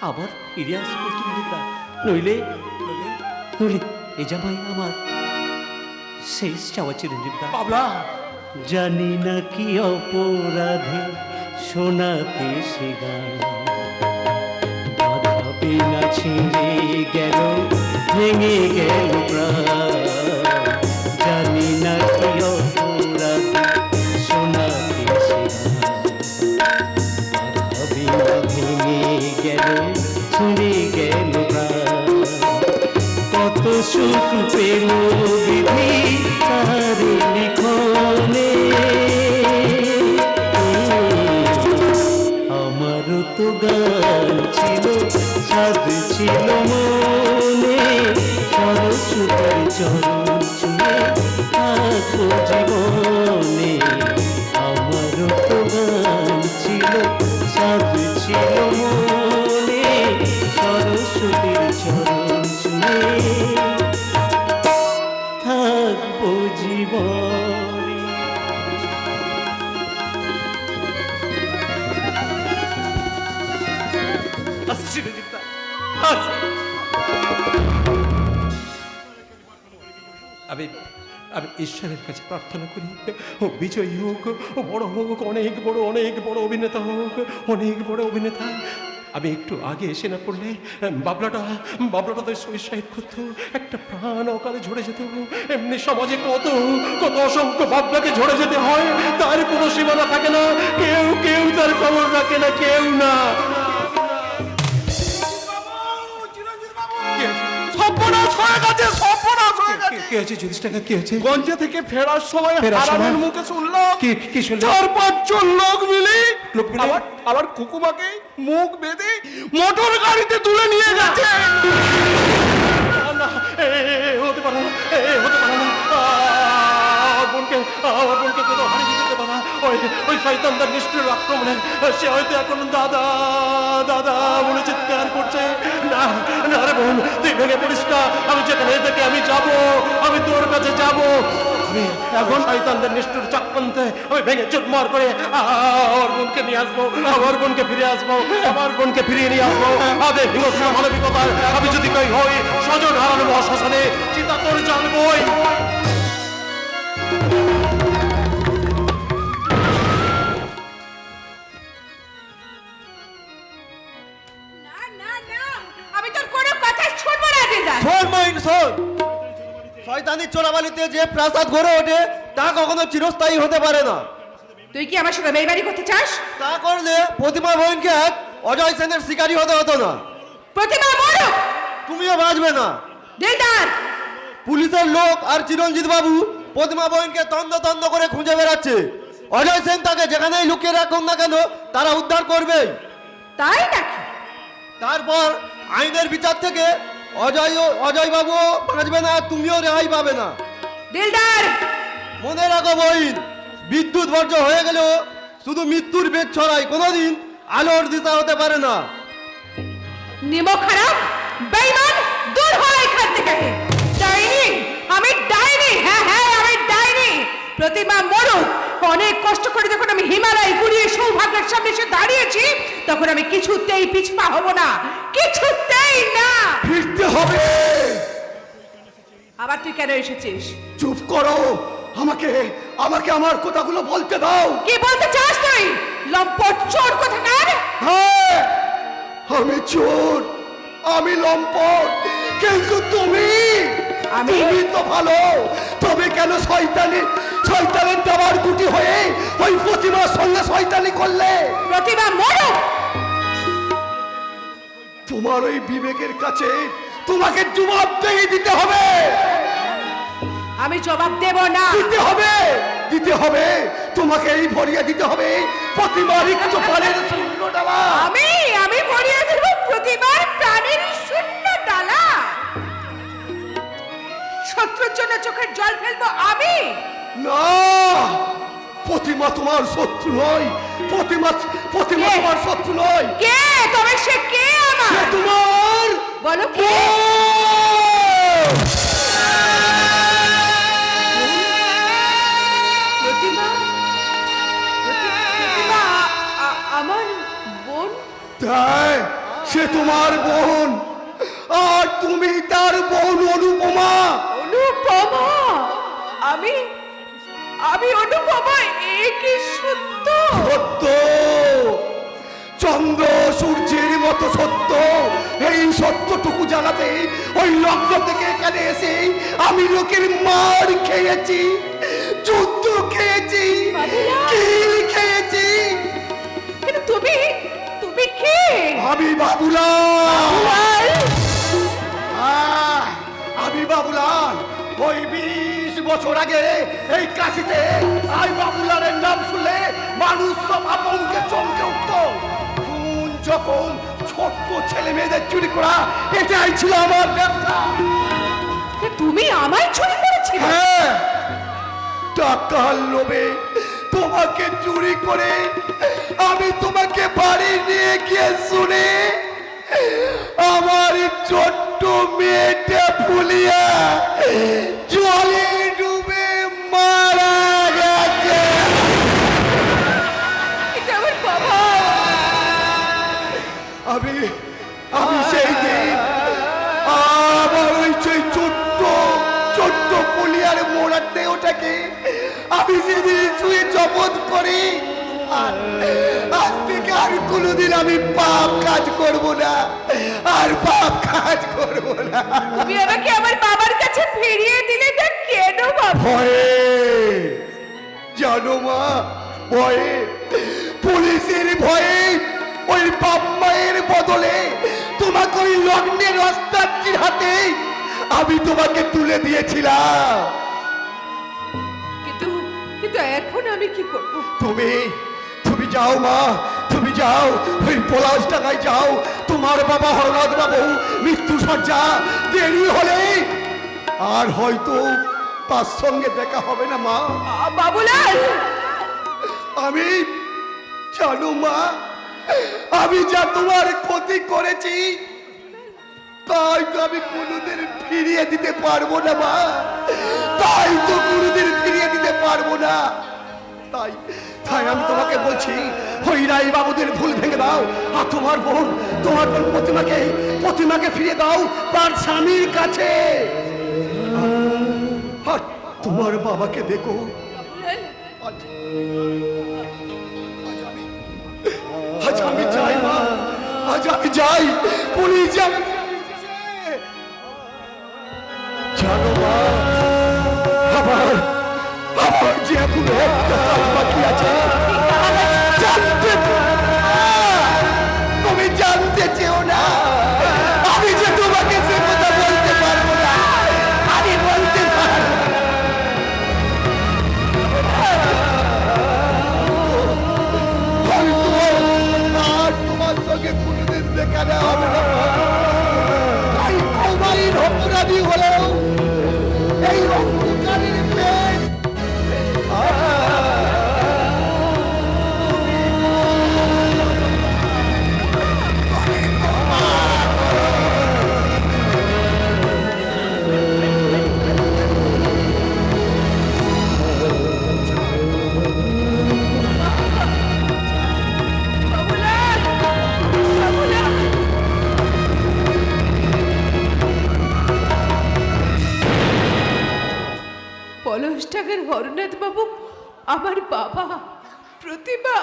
আবার ফিরে আসবো চিরঞ্জীব দা। নইলে এ জামাই আমার শেষ চাওয়া চিরঞ্জীব দা।
বাবলা,
জানি না কি অপরাধে শোনাতে সে গান, বাধা বিনা ছিঁড়ে গেল, ভেঙে গেল প্রাণ। জানি না কি অপরাধে শোনাতে সে গান, বাধা বিনা ভেঙে গেল, ছিঁড়ে গেল প্রাণ। কত সুখ পেল বিধি তার লিখনে, আমারও তো গান ছিল, সাধ ছিল মনে, সরস্বতীর চরণ ছুঁয়ে থাকো জীবনে। আমারও তো গান ছিল, সাধ ছিল মনে, সরস্বতীর চরণ ছুঁয়ে থাকবো জীবনে।
আমি ঈশ্বরের কাছে প্রার্থনা করি, ও বিজয়ী হোক, ও বড় হোক, অনেক বড় অভিনেতা হোক, অনেক বড় অভিনেতা। আমি একটু আগে এসে না পড়লে বাবলাটা তো সুইসাইড করতো, একটা প্রাণ অকালে ঝরে যেত। এমনি সমাজে কত অসংখ্য বাবলাকে ঝরে যেতে হয়, তার কোনো সীমানা থাকে না, কেউ তার খবর রাখে না, কেউ না।
সর্বনাশ হয়ে গেছে, সর্বনাশ হয়ে গেছে।
কি হয়েছে যুধিষ্ঠির কি হয়েছে?
গঞ্জে থেকে ফেরার সময়
ফেরার সময়?
হারানের মুখে শুনলাম
কি শুনলে?
4-5 জন লোক মিলে
লোক মিলে?
আবার কুকুমাকে মুখ বেঁধে মোটর গাড়িতে তুলে নিয়ে গেছে।
না, হতে পারে না, হতে পারে না। আমার বোনকে কোথাও হারিয়ে দিতে বাবা। ওই শয়তানদার নিষ্ঠুর আক্রমণে সে হয়তো এখন দাদা দাদা বলে চিৎকার করছে। না না রে বোন, তুই ভেঙে পড়িস না। আমি যেখানে থেকে আমি যাব, আমি তোর কাছে যাব। আমি এখন শয়তানদের নিষ্ঠুর চক্রান্তে আমি ভেঙে চুরমার করে আমার বোনকে নিয়ে আসবো, আমার বোনকে ফিরে আসবো, আমার বোনকে ফিরিয়ে নিয়ে আসবো। আদের হিংস্র মানবিকতার আমি যদি কই হই স্বজন হারানো মহাশ্মশানে চিতা তোর জানবই।
না না না, আমি তোর কোনো কথা শুনবো না দিদা।
শোন মাইন শোন, শয়তানি চোরাবালিতে যে প্রাসাদ গড়ে ওঠে তা কখনো চিরস্থায়ী হতে পারে না।
তুই কি আমার সাথে বেইমানি করতে চাস?
তা করলে প্রতিমা বহিনকে এক অজয় সেনের শিকারী হতে হতো না।
প্রতিমা মরুক।
তুমিও বাঁচবে না।
দিলদার,
পুলিশের লোক আর চিরঞ্জিত বাবু প্রতিমা বহিনকে তন্দ তন্দ করে খুঁজে বেড়াচ্ছে। অজয় সেন তাকে যেখানেই লুকিয়ে রাখুন না কেন তারা উদ্ধার করবেই।
তাই নাকি?
তারপর আইনের বিচার থেকে অজয় বাবু বাঁচবে না, তুমিও রেহাই পাবে না।
দিলদার,
মনে রাখো বহিন, বিদ্যুৎ বর্জ্য হয়ে গেলেও শুধু মৃত্যুর বেগ ছড়ায়, কোনোদিন আলোর দিশা হতে পারে না।
নিমক খারাপ, বেইমান, দূর হ এখান থেকে। ডাইনি, আমি ডাইনি, হ্যাঁ হ্যাঁ আমি ডাইনি। প্রতিমা মরুক। অনেক কষ্ট করে যখন আমি হিমালয় ঘুরিয়ে সৌভাগ্যের সামনে এসে দাঁড়িয়েছি তখন আমি কিছুতেই পিছপা হব না, কিছুতেই না।
ফিরতে হবে।
আবার তুই কেন এসেছিস?
চুপ করো, আমাকে আমাকে আমার কথাগুলো বলতে দাও।
কি বলতে চাস তুই? লম্পট চোর কোথাকার।
হ্যাঁ, আমি চোর, আমি লম্পট, কিন্তু তুমি তুমি তো ভালো। তবে কেন শয়তানের দাবার গুটি হয়ে ওই প্রতিমার সঙ্গে শয়তানি করলে?
প্রতিমা মরুক।
তোমার ওই বিবেকের কাছে তোমাকে জবাবদেহি দিতে হবে।
আমি জবাব দেব না।
দিতে হবে তোমাকে এই ভরিয়ে দিতে হবে প্রতিমার একটু পালের শূন্য ডালা।
আমি ভরিয়ে দেব প্রতিবার প্রাণের শূন্য ডালা। শত্রুর জন্য চোখের জল ফেলবো আমি?
না, প্রতিমা তোমার শত্রু নয়, প্রতিমা
কে?
তোমার শত্রু নয়।
কে? তবে সে কে আমার?
সে তোমার
বলো কে? প্রতিমা? প্রতিমা আমার বোন?
তাই সে তোমার বোন, আর তুমি তার বোন অনুপমা।
অনুপমা? আমি অনুপমা? এ কি সত্য?
সত্য, চন্দ্র সূর্যের মতো সত্য। এই সত্যটুকু জানাতে ওই লগ্ন থেকে এখানে এসে আমি লোকের মার খেয়েছি, যুদ্ধ খেয়েছি, কিল খেয়েছি।
কিন্তু তুমি কে?
আমি বাবুলাল। আমি বাবুলাল। ওই 20 বছর আগে এই কাশিতে আই বাবুলালের নাম শুনলে মানুষ সব আপনকে চমকে উঠত। খুন যখন ছোট্ট ছেলে মেয়েদের চুরি করা, এটাই ছিল আমার ব্যবসা।
তুমি আমায় চুরি করেছিলে?
হ্যাঁ, টাকার লোভে তোমাকে চুরি করে আমি তোমাকে বাড়ি নিয়ে গিয়ে শুনে আমার ছোট্ট মেয়েটা ফুলিয়া জলে ডুবে মারা গেছে।
এটা আমার বাবা।
আমি সেই দিন আমার ওই সেই ছোট্ট পুলিয়ার মোড়ার দেহটাকে আমি সেদিন ছুঁয়ে জবত করি। আজ থেকে আর কোনোদিন আমি পাপ কাজ করব না, আর পাপ কাজ করব না।
তুমি আমাকে আমার বাবার কাছে ফিরিয়ে দিলে না কেন বাবা?
ভয়ে, জানো মা, ভয়ে, পুলিশের ভয়ে ওই বাপ মায়ের বদলে তোমাকে ওই লগ্নের রাস্তার হাতেই আমি তোমাকে তুলে দিয়েছিলাম।
কিন্তু কিন্তু এখন আমি কি করব?
তুমি তুমি যাও মা, তুমি যাও ওই পলাশ টাকায় যাও। তোমার বাবা হরনাথ বাবু মৃত্যু সজ্জা, দেরি হলে আর হয়তো তার সঙ্গে দেখা হবে না মা।
বাবুলাল,
আমি জানো মা, আমি যা তোমার ক্ষতি করেছি তাই তো আমি কোনোদিন ফিরিয়ে দিতে পারবো না মা, তাই তো কোনোদিন ফিরিয়ে দিতে পারবো না। তাই তাই আমি তোমাকে বলছি, ওই রাই বাবুদের ভুল ভেঙে দাও, আর তোমার বোন প্রতিমাকে ফিরিয়ে দাও তার স্বামীর কাছে। আর তোমার বাবাকে দেখো, আজ আমি যাই মা, আজ আমি যাই, পুলিশ যাবে। জানো মা, আমার যে এখন একটা কাজ বাকি আছে, তুমি জানতে চেও না, আমি যে তোমাকে সে কথা বলতে পারবো না, আমি বলতে পারবো না। আর তোমার সঙ্গে কোনোদিন দেখা দেওয়া হবে না। এই কুমারীর অপরাধী হলেও এই অন্ধকারের পেট
পলাশ টাকার হরনাথ বাবু আমার বাবা, প্রতিমা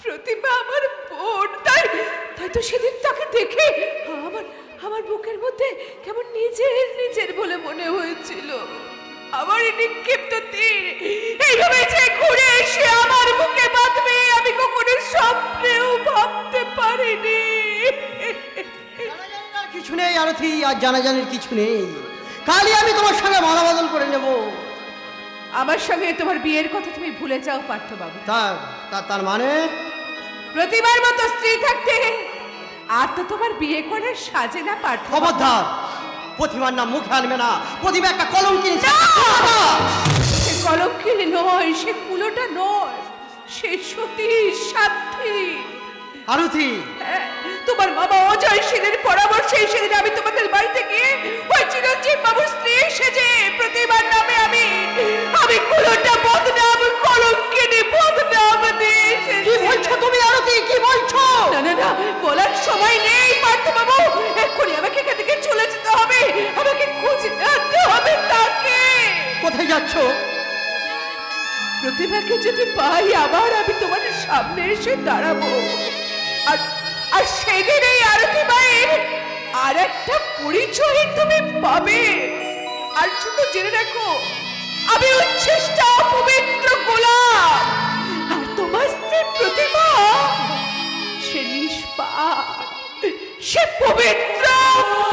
প্রতিমা আমার বোন। তাই তাই তো সেদিন তাকে দেখে আমার আমার বুকের মধ্যে কেমন নিজের বলে মনে হয়েছিল। আমার এই নিক্ষিপ্ত তীর এইভাবে যে ঘুরে এসে আমার বুকে বাঁধবে আমি কখনো স্বপ্নেও ভাবতে পারিনি।
কিছু নেই আরতি, আর জানাজানির কিছু নেই। কালই আমি তোমার সঙ্গে মালা বদল করে নেব।
আমার সঙ্গে তোমার বিয়ের কথা তুমি ভুলে যাও পার্থবাবু।
তার মানে
প্রতিমার মতো স্ত্রী থাকতে আর তো তোমার বিয়ে করার সাজে না পার্থ।
খবরদার, প্রতিমার নাম মুখে আনবে না। প্রতিমা একটা কলঙ্কিনী।
সে কলঙ্কিনী নয়, সে কুলোটা নয়, সে সতী সাধ্বী।
আরতি,
হ্যাঁ, তোমার বাবা অজয় সেনের পরামর্শে সেদিন আমি তোমাদের বাড়িতে গিয়ে ওই চিরঞ্জীব বাবুর স্ত্রী সেজে প্রতিমার নামে আমি কুলোটা বদনাম, কলঙ্কিনী বদনাম দিয়ে এসেছি।
কি বলছো তুমি আরতি, কি বলছো?
না বলার সময় নেই পার্থবাবু, এক্ষুনি আমাকে এখান থেকে চলে যেতে হবে। আমাকে খুঁজে আনতে হবে তাকে।
কোথায় যাচ্ছ?
প্রতিমাকে যদি পাই আবার আমি তোমার সামনে এসে দাঁড়াবো। আর সেদিন এই আরতি মায়ের আর একটা পরিচয় তুমি পাবে। আর শুধু জেনে রাখো, আমি উচ্ছিষ্টা পবিত্র গোলাপ, আর তোমার স্ত্রী প্রতিমা সে নিষ্পাপ, সে পবিত্র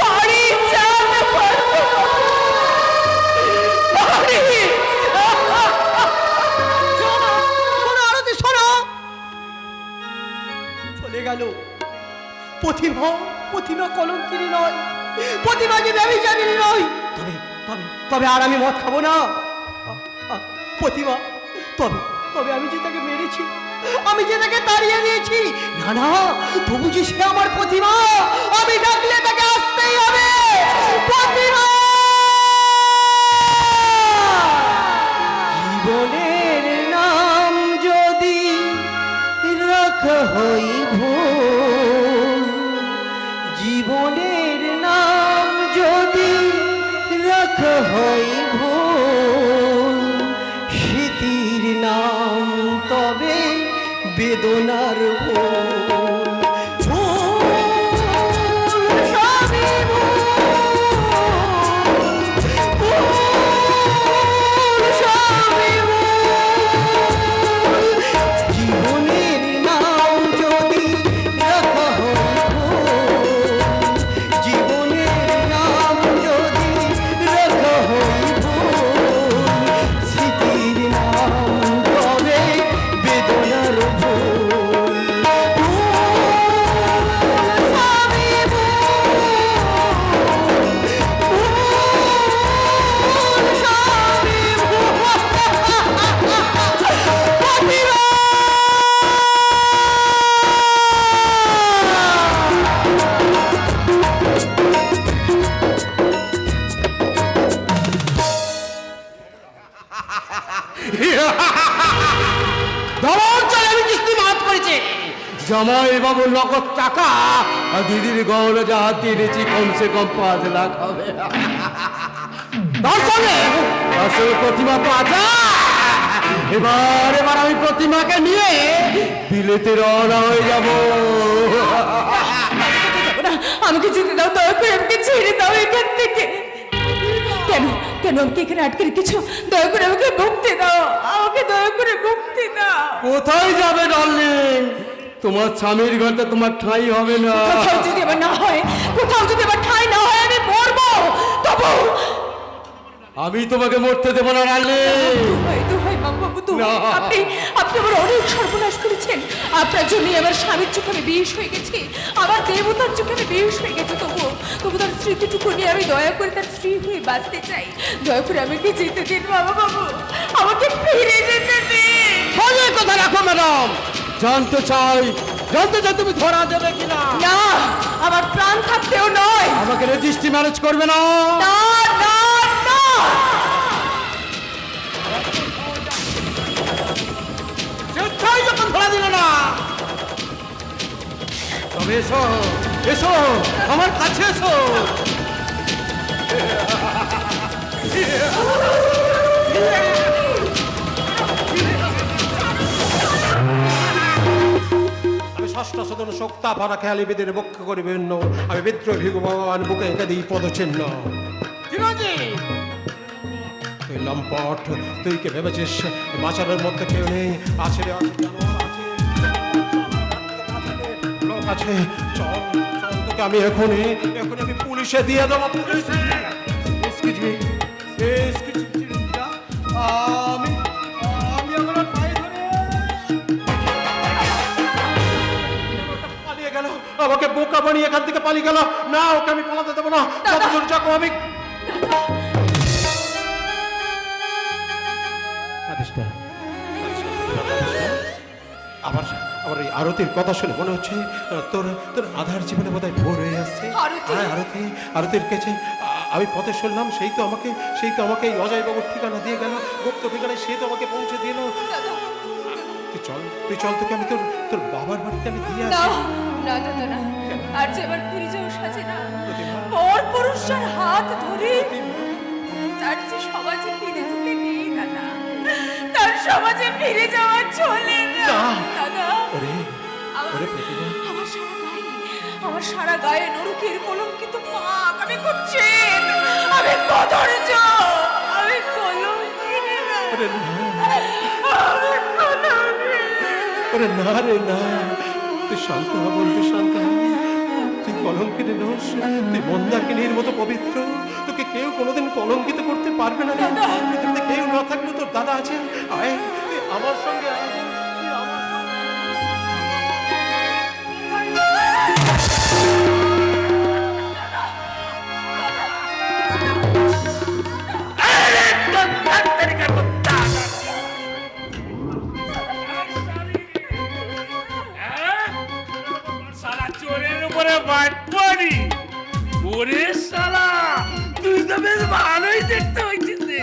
পারিজাত।
শোনো আরতি, শোনো। চলে গেল প্রতিমা কলঙ্কিনী নয়, প্রতিমা যে ব্যভিচারিণী নয়। তবে তবে তবে আর আমি মদ খাবো না। প্রতিমা, তবে আমি যে তাকে মেরেছি, আমি যে তাকে তাড়িয়ে দিয়েছি, না তবু যে সে আমার প্রতিমা। আমি ডাকলে তাকে আসতেই হবে। প্রতিমা, জীবনের নাম যদি রাখা হয় ভুল, জীবনের নাম যদি রাখা হয় ভুল, স্মৃতির নাম তবে বেদনার ভুল। ভুল সবই ভুল, ভুল সবই ভুল। জীবনের নাম যদি রাখা হয় ভুল, জীবনের নাম
ধর্মাঞ্চলে আমি কিস্তি মাফ করেছি। জামাই বাবু নগদ টাকা আর দিদির গহনা যা হাত দিয়ে নিয়েছি কমসে কম 5 লাখ হবে। তার সঙ্গে আসল প্রতিমা তো আছে। এবার আমি প্রতিমাকে নিয়ে বিলেতে রওনা হয়ে যাব।
আমাকে যেতে দাও, দয়া করে আমাকে ছেড়ে দাও এখান থেকে। কেন কেন আমাকে এখানে আটকে রেখেছো? দয়া করে আমাকে মুক্তি দাও, আমাকে দয়া করে মুক্তি দাও।
কোথায় যাবে ডার্লিং? তোমার স্বামীর ঘরটা তোমার ঠাঁই হবে না।
কোথাও যদি আমার না হয়, কোথাও যদি আমার ঠাঁই না হয়, আমি মরবো। তবু
আমি তোমাকে মরতে দেবো না ডার্লিং।
দোহাই বাবু, আপনি আমার অনেক সর্বনাশ করেছেন। আপনার জন্যই আমার স্বামীর চোখে আমি বেশ হয়ে গেছি, আমার দেবতার চোখে আমি বেশ হয়ে গেছি। তবু তার স্মৃতিটুকু নিয়ে আমি দয়া করে তার স্ত্রী হয়ে বাঁচতে চাই। দয়া করে আমাকে যেতে দিন বাবু, আমাকে ফিরে যেতে দিন।
ফোনের কথা রাখো ম্যাডাম। জানতে চাই তুমি ধরা যাবে কিনা?
না, আমার প্রাণ থাকতেও নয়।
আমাকে রেজিস্ট্রি ম্যারেজ করবে না?
না না না,
স্বেচ্ছায় যখন ধরা দিল না, তবে এসো এসো আমার কাছে এসো। আমি ষষ্ঠ সদন শক্তা ভরা খেয়ালি বেদের বক্ষ করে বিভিন্ন আমি বিদ্রোহী ভগবান বুকে এঁকে দিই পদচিহ্ন। তুই লম্পট, তুই কে ভেবেছিস বাঁচানোর মধ্যে কেউ নেই? আছে রে, লোক আছে। চল চল, তোকে আমি এখনই আমি পুলিশে দিয়ে দেবো। পুলিশে এক্সকিউজ মি, আমি আমার পায়ে ধরে পালিয়ে গেল, আমাকে বোকা বানিয়ে এখান থেকে পালিয়ে গেল। না, ওকে আমি পালাতে দেবো না। যতদূর যাবো আমি। আবার এই আরতির কথা শুনে মনে হচ্ছে তোর আধার জীবনে বোধহয় ভোর হয়ে আসছে। আরতির কাছে আমি পথে শুনলাম, সেই তো আমাকে এই অজয় বাবুর ঠিকানা দিয়ে গেল, গুপ্ত ঠিকানায় সে তো আমাকে পৌঁছে দিল। তুই চল, তোকে আমি তোর বাবার বাড়িতে আমি দিয়ে আসি।
না দাদা না, আর যে আবার ফিরে যাওয়া সাজে না। পর পুরুষের হাত ধরে তার যে সমাজে ফিরে যেতে নেই দাদা, তার সমাজে ফিরে যাওয়া চলে না দাদা। আমার সারা গায়ে নরকের কলঙ্কিত পাক, আমি কুচ্ছিত, আমি কদর্য, আমি কলঙ্কিনী।
না রে না, তুই শান্ত হ বলতে, শান্ত হ। তুই কলঙ্কিনী নোস, তুই মন্দাকিনীর মতো পবিত্র। তোকে কেউ কোনোদিন কলঙ্কিত করতে পারবে না। পৃথিবীতে কেউ না থাকলে তোর দাদা আছেন। আয়, তুই আমার সঙ্গে আয়।
ওরে শালা, তুই তো বেশ ভালোই দেখতে হয়েছিস রে।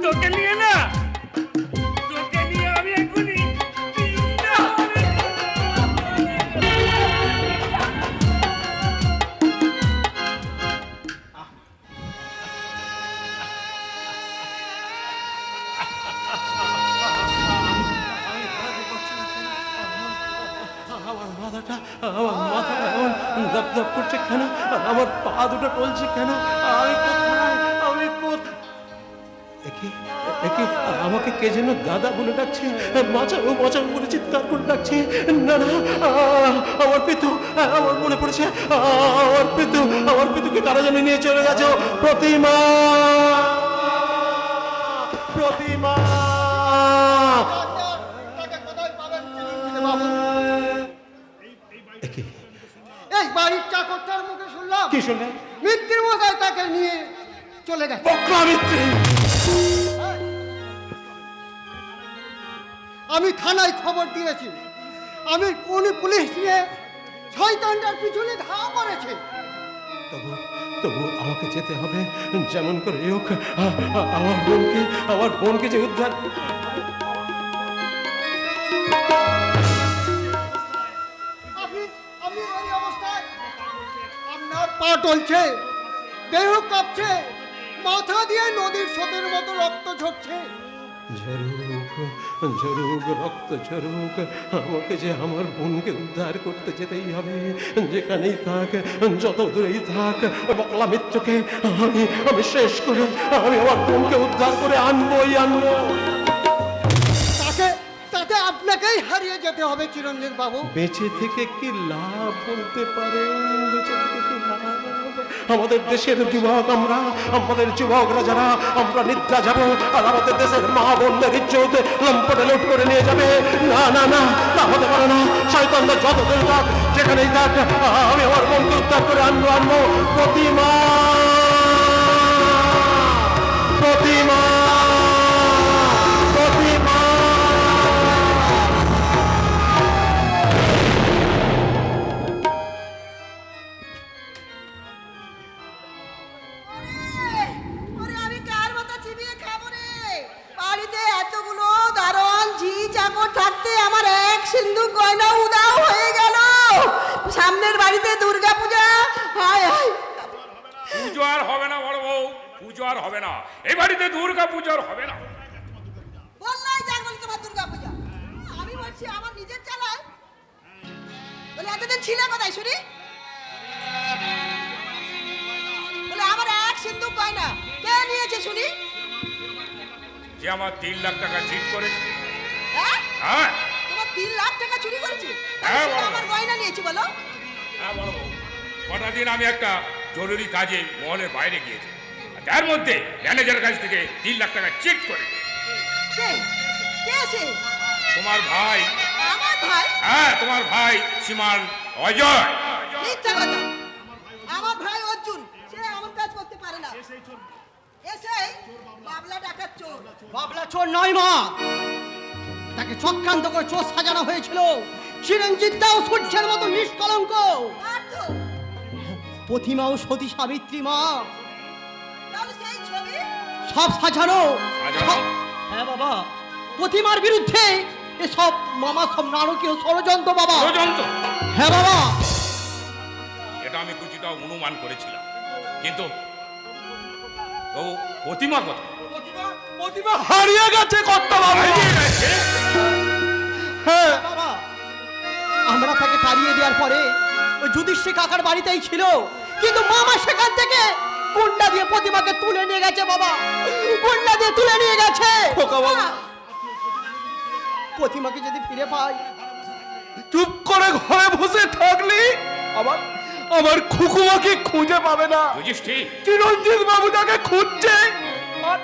তোকে নিয়ে আমি এখনই
আমার মাথাটা এমন দপদপ করছে কেন? আমার পা দুটো টলছে কেন? আমাকে কে যেন দাদা বলে ডাকছে, বাঁচাও বাঁচাও বলে চিৎকার করে ডাকছে। না না, আমার পিতু, আমার মনে পড়েছে, আমার পিতুকে কারা যেন নিয়ে চলে গেছে। প্রতিমা,
এই বাড়ির চাকরটার মুখে শুনলাম।
কি শুনলে?
মিত্তির মশাই তাকে নিয়ে চলে গেছে। আমি থানায় খবর দিয়েছি, উনি পুলিশ নিয়ে শয়তানটার পিছনে ধাওয়া করেছে।
তবু আমাকে যেতে হবে, যেমন করে হোক আমার বোনকে যে উদ্ধার।
আপনি আপনি এই অবস্থায়, আপনার পা টলছে, দেহ কাঁপছে, মাথা দিয়ে নদীর স্রোতের মতো রক্ত ঝরছে।
ঝরুক রক্ত ঝরুক, আমাকে যে আমার বোনকে উদ্ধার করতে যেতেই হবে, যেখানেই থাক, যত দূরেই থাক। ওই বকলা মিত্রকে আমি শেষ করে আমি আমার বোনকে উদ্ধার করে আনবই আনবো।
তাতে আপনাকেই হারিয়ে যেতে হবে চিরঞ্জিত বাবু।
বেঁচে থেকে কি লাভ বলতে পারেন? বেঁচে থেকে কি লাভ? আমাদের দেশের যুবক আমরা, আমাদের যুবকরা যারা, আমরা নিদ্রা যাব আর আমাদের দেশের মা বোনদের ইজ্জত লম্পটে লুট করে নিয়ে যাবে। না না না, তা হতে পারে না। শয়তানরা যত দূর থাক, যেখানেই থাক, আমি আমার বোনকে উদ্ধার করে আনবো। প্রতিমা প্রতিমা প্রতিমা।
ওরে আমি কার মতো চিবিয়ে খাবো রে? বাড়িতে এতগুলো দারোয়ান ঝি চাকর থাকতে আমার এক সিন্ধুক গয়না উদাও হয়ে গেল। সামনের বাড়িতে দুর্গা পূজা, হায় হায়।
পুজো আর হবে না বড় বউ, পুজো আর হবে না। এই বাড়িতে দুর্গা পুজো আর হবে না।
বললাই যাক বলি তোমার দুর্গা পূজা। আমি বলছি আমার নিজের চালায় বলে এতদিন ছিল কোথায় শুনি? বলে আমার এক সিন্ধুক গয়না কে নিয়েছে শুনি?
যে আমার 3 লাখ টাকা চিট করেছে।
হ্যাঁ?
হ্যাঁ
তোমার 3 লাখ টাকা চুরি করেছে?
হ্যাঁ, বলো।
আমার গয়না নিয়েছি বলো?
হ্যাঁ বড় বউ, কটা দিন আমি একটা জরুরি কাজে মহলের বাইরে গিয়েছি, আর তার মধ্যে ম্যানেজারের কাছ থেকে 3 লাখ টাকা চিট করে।
কে কে সে?
তোমার ভাই।
আমার ভাই?
হ্যাঁ তোমার ভাই শ্রীমান অজয়।
মিথ্যা কথা। আমার ভাই অর্জুন সে এমন কাজ করতে পারে না। এসে বাবলা ডাকাত চোর।
বাবলা চোর নয় মা, তাকে চক্রান্ত করে চোর সাজানো হয়েছিল। চিরঞ্জিত দাও সূর্যের মতো নিষ্কলঙ্ক,
আর তো
প্রতিমাও সতী সাবিত্রী মা,
তাহলে সেই ছবি
সব সাজানো।
সাজানো?
হ্যাঁ বাবা, প্রতিমার বিরুদ্ধে এসব মামা সব নারকীয় ষড়যন্ত্র বাবা।
ষড়যন্ত্র?
হ্যাঁ বাবা।
এটা আমি কিছুটা অনুমান করেছিলাম, কিন্তু ও প্রতিমা কথা
প্রতিমা হারিয়ে গেছে কর্তা বাবু।
হ্যাঁ বাবা, আমরা তাকে তাড়িয়ে দেওয়ার পরে ওই যুধিষ্ঠির কাকার বাড়িতেই ছিল, কিন্তু মামা সেখান থেকে গুন্ডা দিয়ে প্রতিমাকে তুলে নিয়ে গেছে বাবা, গুন্ডা দিয়ে তুলে নিয়ে গেছে। প্রতিমাকে যদি ফিরে পাই।
চুপ করে ঘরে বসে থাকলি আমার খুকুমাকে খুঁজে পাবে না।
যুধিষ্ঠির?
চিরঞ্জিত বাবু তাকে খুঁজছে, আর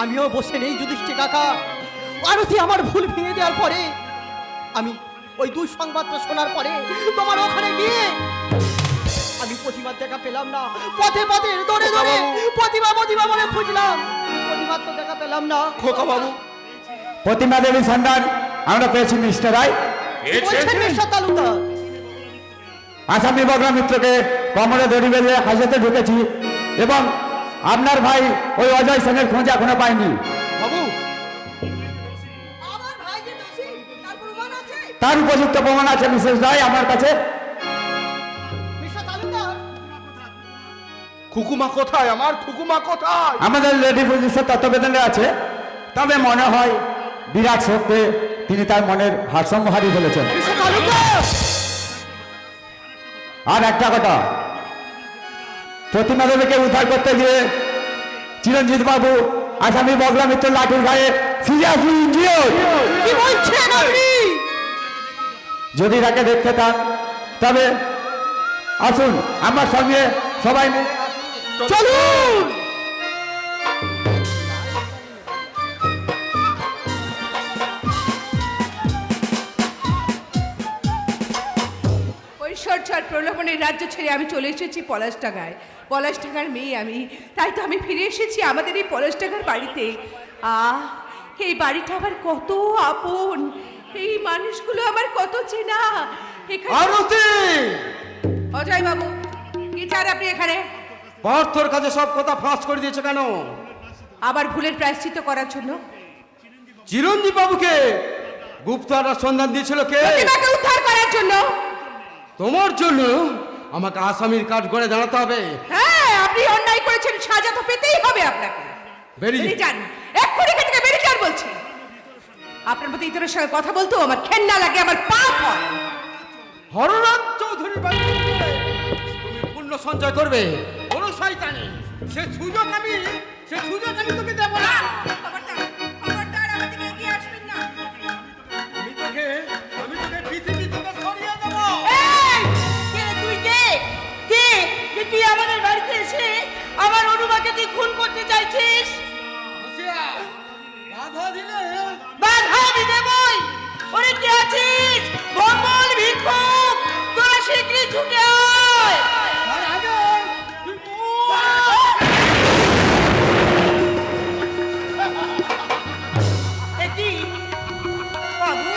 আমিও বসে নেই যুধিষ্ঠির কাকা। আরতি আমার ভুল ভেঙে দেওয়ার পরে আমি ওই দুঃসংবাদটা শোনার পরে তোমার ওখানে গিয়ে আমি প্রতিমার দেখা পেলাম না। পথে পথে দৌড়ে দৌড়ে প্রতিমা প্রতিমা বলে খুঁজলাম, প্রতিমার তো দেখা পেলাম না।
খোকা বাবু,
প্রতিমা দেবীর সন্ধান আমরা পেয়েছি মিস্টার রায়।
বলছেন মিস্টার তালুকদার?
আসামি বকলা মিত্রকে কোমরে দড়ি বেঁধে হাজতে ঢুকেছি এবং আপনার ভাই ওই অজয় সেনের খোঁজ এখনো পাইনি।
বাবু
আমার ভাই যে দোষী তার প্রমাণ আছে?
তার উপযুক্ত প্রমাণ আছে মিসেস রায় আমার কাছে।
মিস্টার তালুকদার,
খুকুমা কোথায়? আমার খুকুমা কোথায়?
আমাদের লেডি পুলিশের তত্ত্বাবধানে আছে, তবে মনে হয় বিরাট শোকে তিনি তার মনের ভারসাম্য হারিয়ে ফেলেছেন।
মিস্টার তালুকদার,
আর একটা কথা, প্রতিমা দেবীকে উদ্ধার করতে গিয়ে চিরঞ্জিত বাবু আসামি বকলা মিত্র লাঠির গায়ে সিরিয়াসলি ইনজিওর্ড।
কি বলছেন আপনি?
যদি তাকে দেখতে চান তবে আসুন আমার সঙ্গে সবাই মিলে
চলুন।
ঐশ্বর্যার প্রলোভনের রাজ্য ছেড়ে আমি চলে এসেছি পলাশডাঙ্গায়। পলাশডাঙ্গার মেয়ে আমি, তাই তো আমি ফিরে এসেছি আমাদের এই পলাশডাঙ্গার বাড়িতে। এই বাড়িটা আমার কত আপন, এই মানুষগুলো আমার কত চেনা।
আরতি!
অজয় বাবু, কে কি চান আপনি এখানে?
পার্থর কাছে সব কথা ফাঁস করে দিয়েছে কেন?
আবার ভুলের প্রায়শ্চিত্ত করার জন্য।
চিরঞ্জীব বাবুকে গুপ্তরা সন্ধান দিয়েছিল কে?
প্রতিমাকে উদ্ধার করার জন্য।
তোমার জন্য আমাকে আসামির কাঠ গড়ে দাঁড়াতে হবে।
হ্যাঁ, আপনি অন্যায় করেছেন, সাজা তো পেতেই হবে আপনাকে।
বেরিয়ে
বেরিয়ে যান, এক্ষুনি এখান থেকে বেরিয়ে যান বলছি। আপনার মতো ইতরের সঙ্গে কথা বলতেও আমার ঘেন্না লাগে, আমার পাপ হয়।
হরনাথ চৌধুরী বাড়ি তুমি পুণ্য সঞ্চয় করবে, বড় শয়তানি। সে সুযোগ আমি তোকে দেব না। আমি তোকে পৃথিবী থেকে সরিয়ে দেব।
এই, কে তুই? তুই আমাদের বাড়িতে এসে আমার অনুমাকে তুই খুন করতে চাইছিস?
হুঁশিয়ার, বাধা দিলে
বাধা আমি দেবই। ওরে কে আছিস? ভম্বল ভিক্ষুক, তোরা শীঘ্রই ছুটে আয়।
তার আগে তুই
এ কি? বাবু?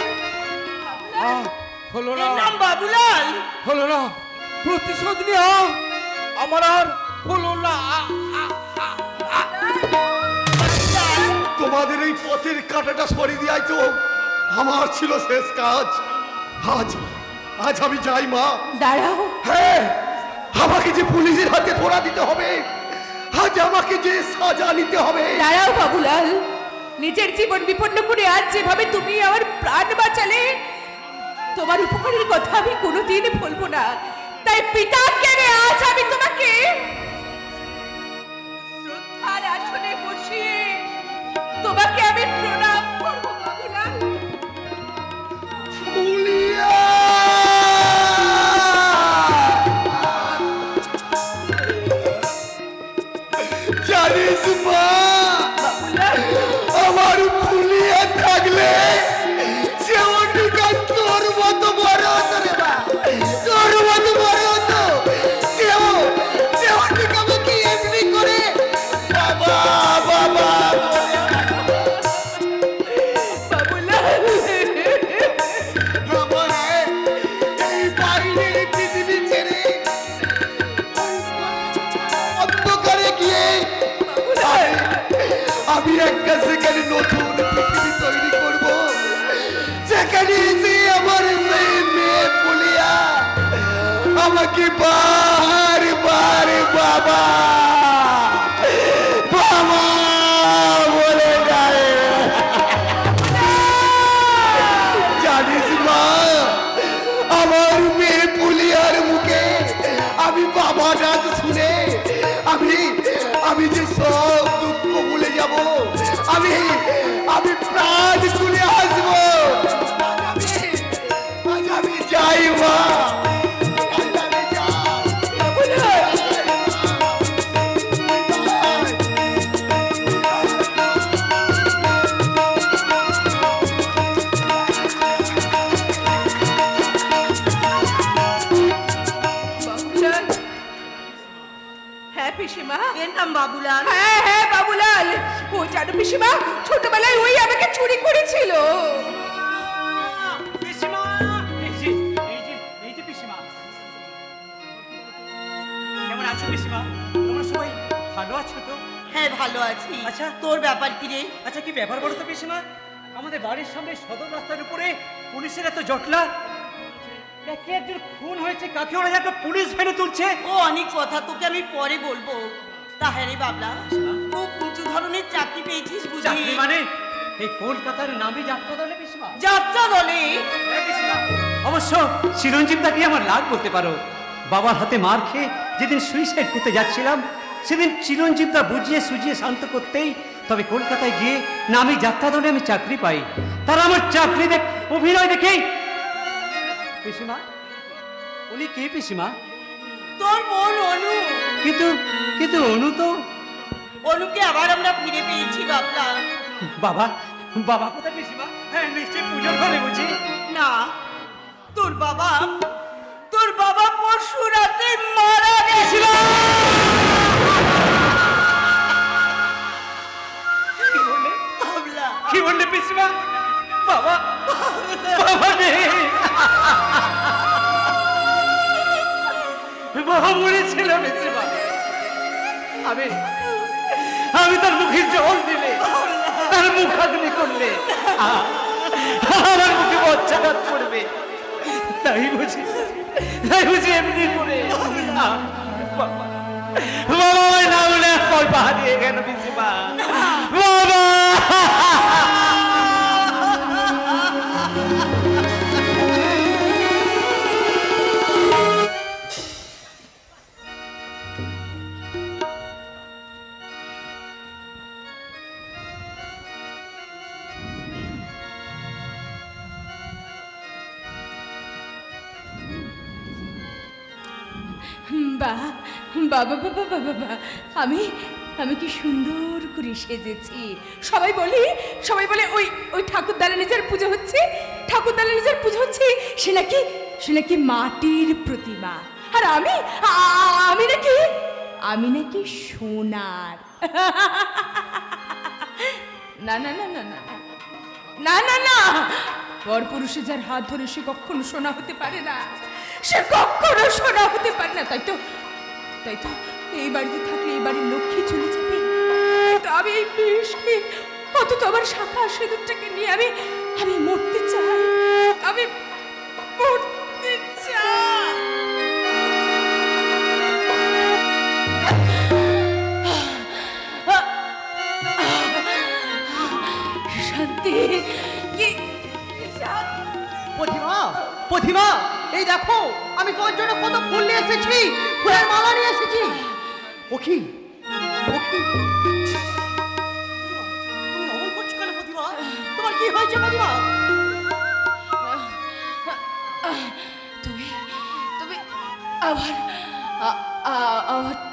হলো
এর নাম বাবুলাল?
হলো না, প্রতিশোধ নেওয়া আমার আর হলো না।
তোমাদের এই পথের কাঁটাটা সরিয়ে দিয়াই তো আমার ছিল শেষ কাজ। আজ আমি যাই মা।
দাঁড়াও,
হ্যাঁ, আমাকে যে পুলিশের হাতে ধরা দিতে হবে, আজ আমাকে যে সাজা নিতে হবে।
দাঁড়াও বাবুলাল। নিজের জীবন বিপন্ন করে আজ যেভাবে তুমি আমার প্রাণ বাঁচালে, তোমার উপকারের কথা আমি কোনোদিন ভুলবো না। তাই পিতাকে আজ আমি তোমাকে শ্রদ্ধার আসনে বসিয়ে তোমাকে আমি প্রণাম করবো বাবুলাল।
ফুলিয়া! জানিস মা, আমার ফুলিয়া থাকলে যেমন তোর মতো বড় হতো রে মা, তোর মতো বড় হতো। যেমন আমাকে এমনি করে বাবা বাবা এই বাইরের পৃথিবী ছেড়ে অন্ধকারে গিয়ে আমি একটা সেখানে নতুন পৃথিবী তৈরি করব, যেখানে এসে আমার সেই মেয়ে বলিয়া আমাকে বার বার বাবা বাবা বলে যায়। জানিস মা, আমার মেয়ে পুলিয়ার মুখে আমি বাবা ডাক শুনে আমি যে সব দুঃখ ভুলে যাব, আমি প্রাণ তুলে আসবো। আজ আমি যাই মা, আজ আমি যাই।
বাবুলাল। হ্যাঁ পিসিমা।
এর নাম বাবুলাল?
হ্যাঁ হ্যাঁ বাবুলাল। ও জানো পিসিমা, ছোটবেলায় ওই আমাকে চুরি করেছিল।
পিসিমা, এই যে পিসিমা। কেমন আছো পিসিমা? তোমরা সবাই ভালো আছো তো?
হ্যাঁ, ভালো আছি।
আচ্ছা।
তোর ব্যাপার কি রে?
আচ্ছা, কি ব্যাপার বলো তো পিসিমা? আমাদের বাড়ির সামনে সদর রাস্তার উপরে পুলিশের এত জটলা। কে একজন খুন হয়েছে, কাকে ওরা একটা পুলিশ ভেনে তুলছে।
ও অনেক কথা, তোকে আমি পরে বলবো। তা হ্যাঁ রে বাবলা, খুব উঁচু ধরনের চাকরি পেয়েছিস বুঝি?
চাকরি মানে এই কলকাতার নামে যাত্রা দলে পিসিমা?
যাত্রা দলে?
হ্যাঁ পিসিমা। অবশ্য চিরঞ্জীব তাকে আমার লাভ বলতে পারো। বাবার হাতে মার খেয়ে যেদিন সুইসাইড করতে যাচ্ছিলাম, সেদিন চিরঞ্জীব তা বুঝিয়ে সুঝিয়ে শান্ত করতেই তবে কলকাতায় গিয়ে নামে যাত্রা দলে আমি চাকরি পাই। তারা আমার চাকরি অভিনয় দেখেই। পিসিমা, উনি কে পিসিমা?
তোর বোন অনু।
কিন্তু অনু তো।
অনুকে আবার আমরা ফিরে পেয়েছি বাবলা।
বাবা কোথায় পিসিমা? হ্যাঁ, নিশ্চয়ই পুজোর ঘরে বুঝি।
না, তোর বাবা পরশু রাতে মারা গেছিল।
কি বললে পিসিমা? বাবা নেই, বাবা মরেছে। দিল পিসিমা। আমি আমি তার মুখে জল দিলে, তার মুখাগ্নি করলে আমার মুখে বজ্রাঘাত পড়বে, তাই বুঝি এমনি করে বাবা আমায় না বলে কল পা দিয়ে গেল পিসিমা। বাবা
বাবা বাবা বাবা বাবা, আমি আমি কি সুন্দর করে সেজেছি। সবাই বলে ওই ওই ঠাকুর দালানিজার পুজো হচ্ছে, ঠাকুর দালানিজার পুজো হচ্ছে। সে নাকি মাটির প্রতিমা, আর আমি নাকি সোনার। না না না না না না না না, পরপুরুষে যার হাত ধরে সে কখনো সোনা হতে পারে না, সে কখনো সোনা হতে পারে না। তাই তো এই বাড়িতে থাকলে এই বাড়ির লক্ষ্মী চলে যাবে। তো আমি এই বিষকে অন্তত আমার শাখা সেতুরটাকে নিয়ে আমি মরতে চাই, আমি মরতে চাই। শান্তি,
প্রতিমা, এই দেখো আমি তোমার জন্য কত ফুল নিয়ে এসেছি, ফুলের মালা নিয়ে এসেছি। ওকি তোমার কি হয়েছে প্রতিমা?
তুমি আবার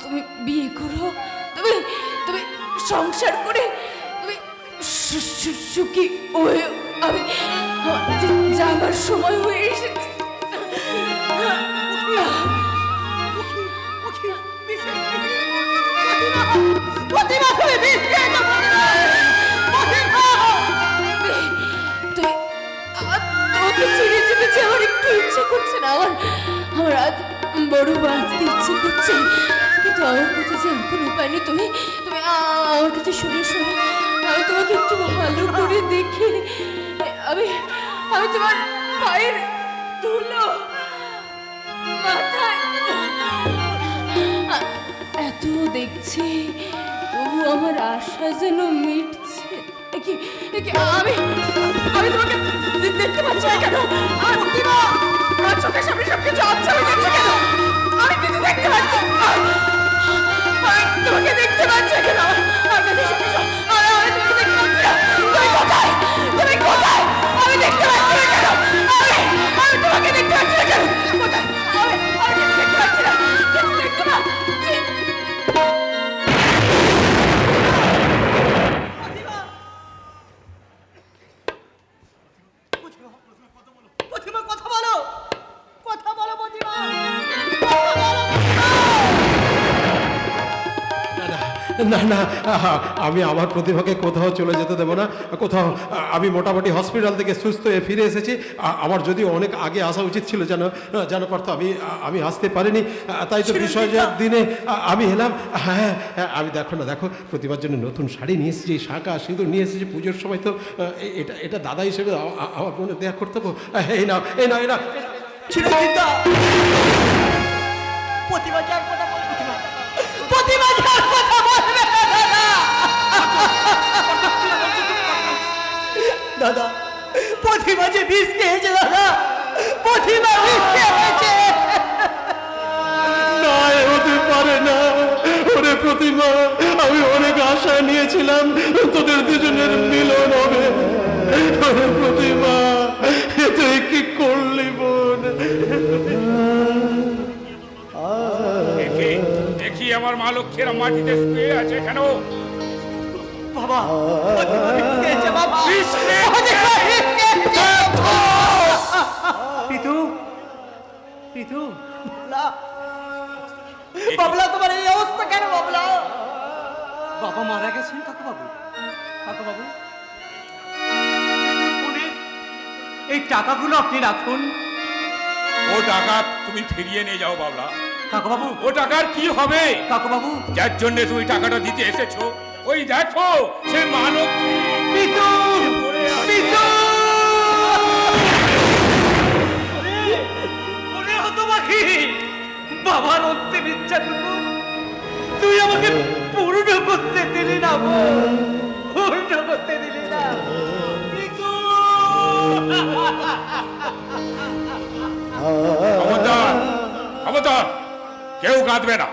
তুমি বিয়ে করো, তুমি সংসার করে তুমি সুখী হয়ে, আমি যাবার সময় হয়ে এসেছে। তোমাকে ছেড়ে যেতে আমার একটু ইচ্ছে করছে না, আমার আজ বড় বাঁচতে ইচ্ছে করছে, কিন্তু আমার কাছে যে এখন উপায় নেই। তুমি আমার কাছে শুনে আমি তোমাকে একটু ভালো করে দেখে আমি তোমার পায়ের ধুলো মাথায় এত দেখছি, তবু আমার আশা যেন মিটছে। আমি তোমাকে দেখতে পাচ্ছি না কেন? আমার চোখের সামনে সবকিছু আচ্ছা হয়ে যাচ্ছে কেন? আমি কিছু দেখতে পাচ্ছি, আমি তোমাকে দেখতে পাচ্ছি কেন? আমি তোমাকে দেখতে পাচ্ছি না। তুমি কোথায়? আমি দেখতে পাচ্ছি না কেন? আমি তোমাকে দেখতে পাচ্ছি না কেন? কোথায়? আমি কিছু দেখতে পাচ্ছি না, কিছু দেখতে পাচ্ছি।
না না, আমি আমার প্রতিভাকে কোথাও চলে যেতে দেবো না। কোথাও আমি মোটামুটি হসপিটাল থেকে সুস্থ হয়ে ফিরে এসেছি। আমার যদিও অনেক আগে আসা উচিত ছিল, যেন পারতো, আমি আসতে পারিনি। তাই তো বিসর্জনের দিনে আমি এলাম। হ্যাঁ, আমি দেখো প্রতিভার জন্য নতুন শাড়ি নিয়ে এসেছি, শাঁখা সিঁদুর নিয়ে এসেছি। পুজোর সময় তো এটা দাদা হিসেবে আমার মনে দেয়া করতে হবে। এই নাও।
দাদা, প্রতিমা যে বিষ খেয়েছে দাদা, প্রতিমা বিষ খেয়েছে।
না, হতে পারে না। ওরে প্রতিমা, আমি অনেক আশা নিয়েছিলাম তোদের দুজনের মিলন হবে। ওরে প্রতিমা, তুই কি করলি বোন?
দেখি আমার মা লক্ষ্মীর মাটিতে শুয়ে আছে কেন?
বাবা, প্রতিমা বিষ খেয়েছে বাবা।
পিতু,
বাবলা, তোমার এই অবস্থা কেন বাবলা?
বাবা মারা গেছেন কাকাবাবু। এই টাকাগুলো আপনি রাখুন।
ও টাকা তুমি ফিরিয়ে নিয়ে যাও বাবলা।
কাকুবাবু,
ও টাকার কি হবে?
কাকুবাবু,
যার জন্য তুমি টাকাটা দিতে এসেছো, ওই দেখো সে মানব
পিতু, পিতু! ওরে হতভাগী, বাবার অন্তিম ইচ্ছাটুকু তুই আমাকে পূর্ণ করতে দিলি না, পূর্ণ করতে দিলি না। পিতু!
খবরদার, খবরদার, কেউ কাঁদবে না।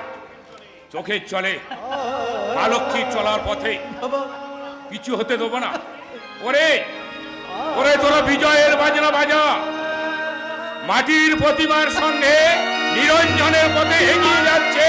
চোখের চলে আলক্ষী চলার পথে পিছু হতে দেবো না। ওরে ওরে, তোরা বিজয়ের বাজনা বাজা। মাটির প্রতিমার সঙ্গে নিরঞ্জনের পথে এগিয়ে যাচ্ছে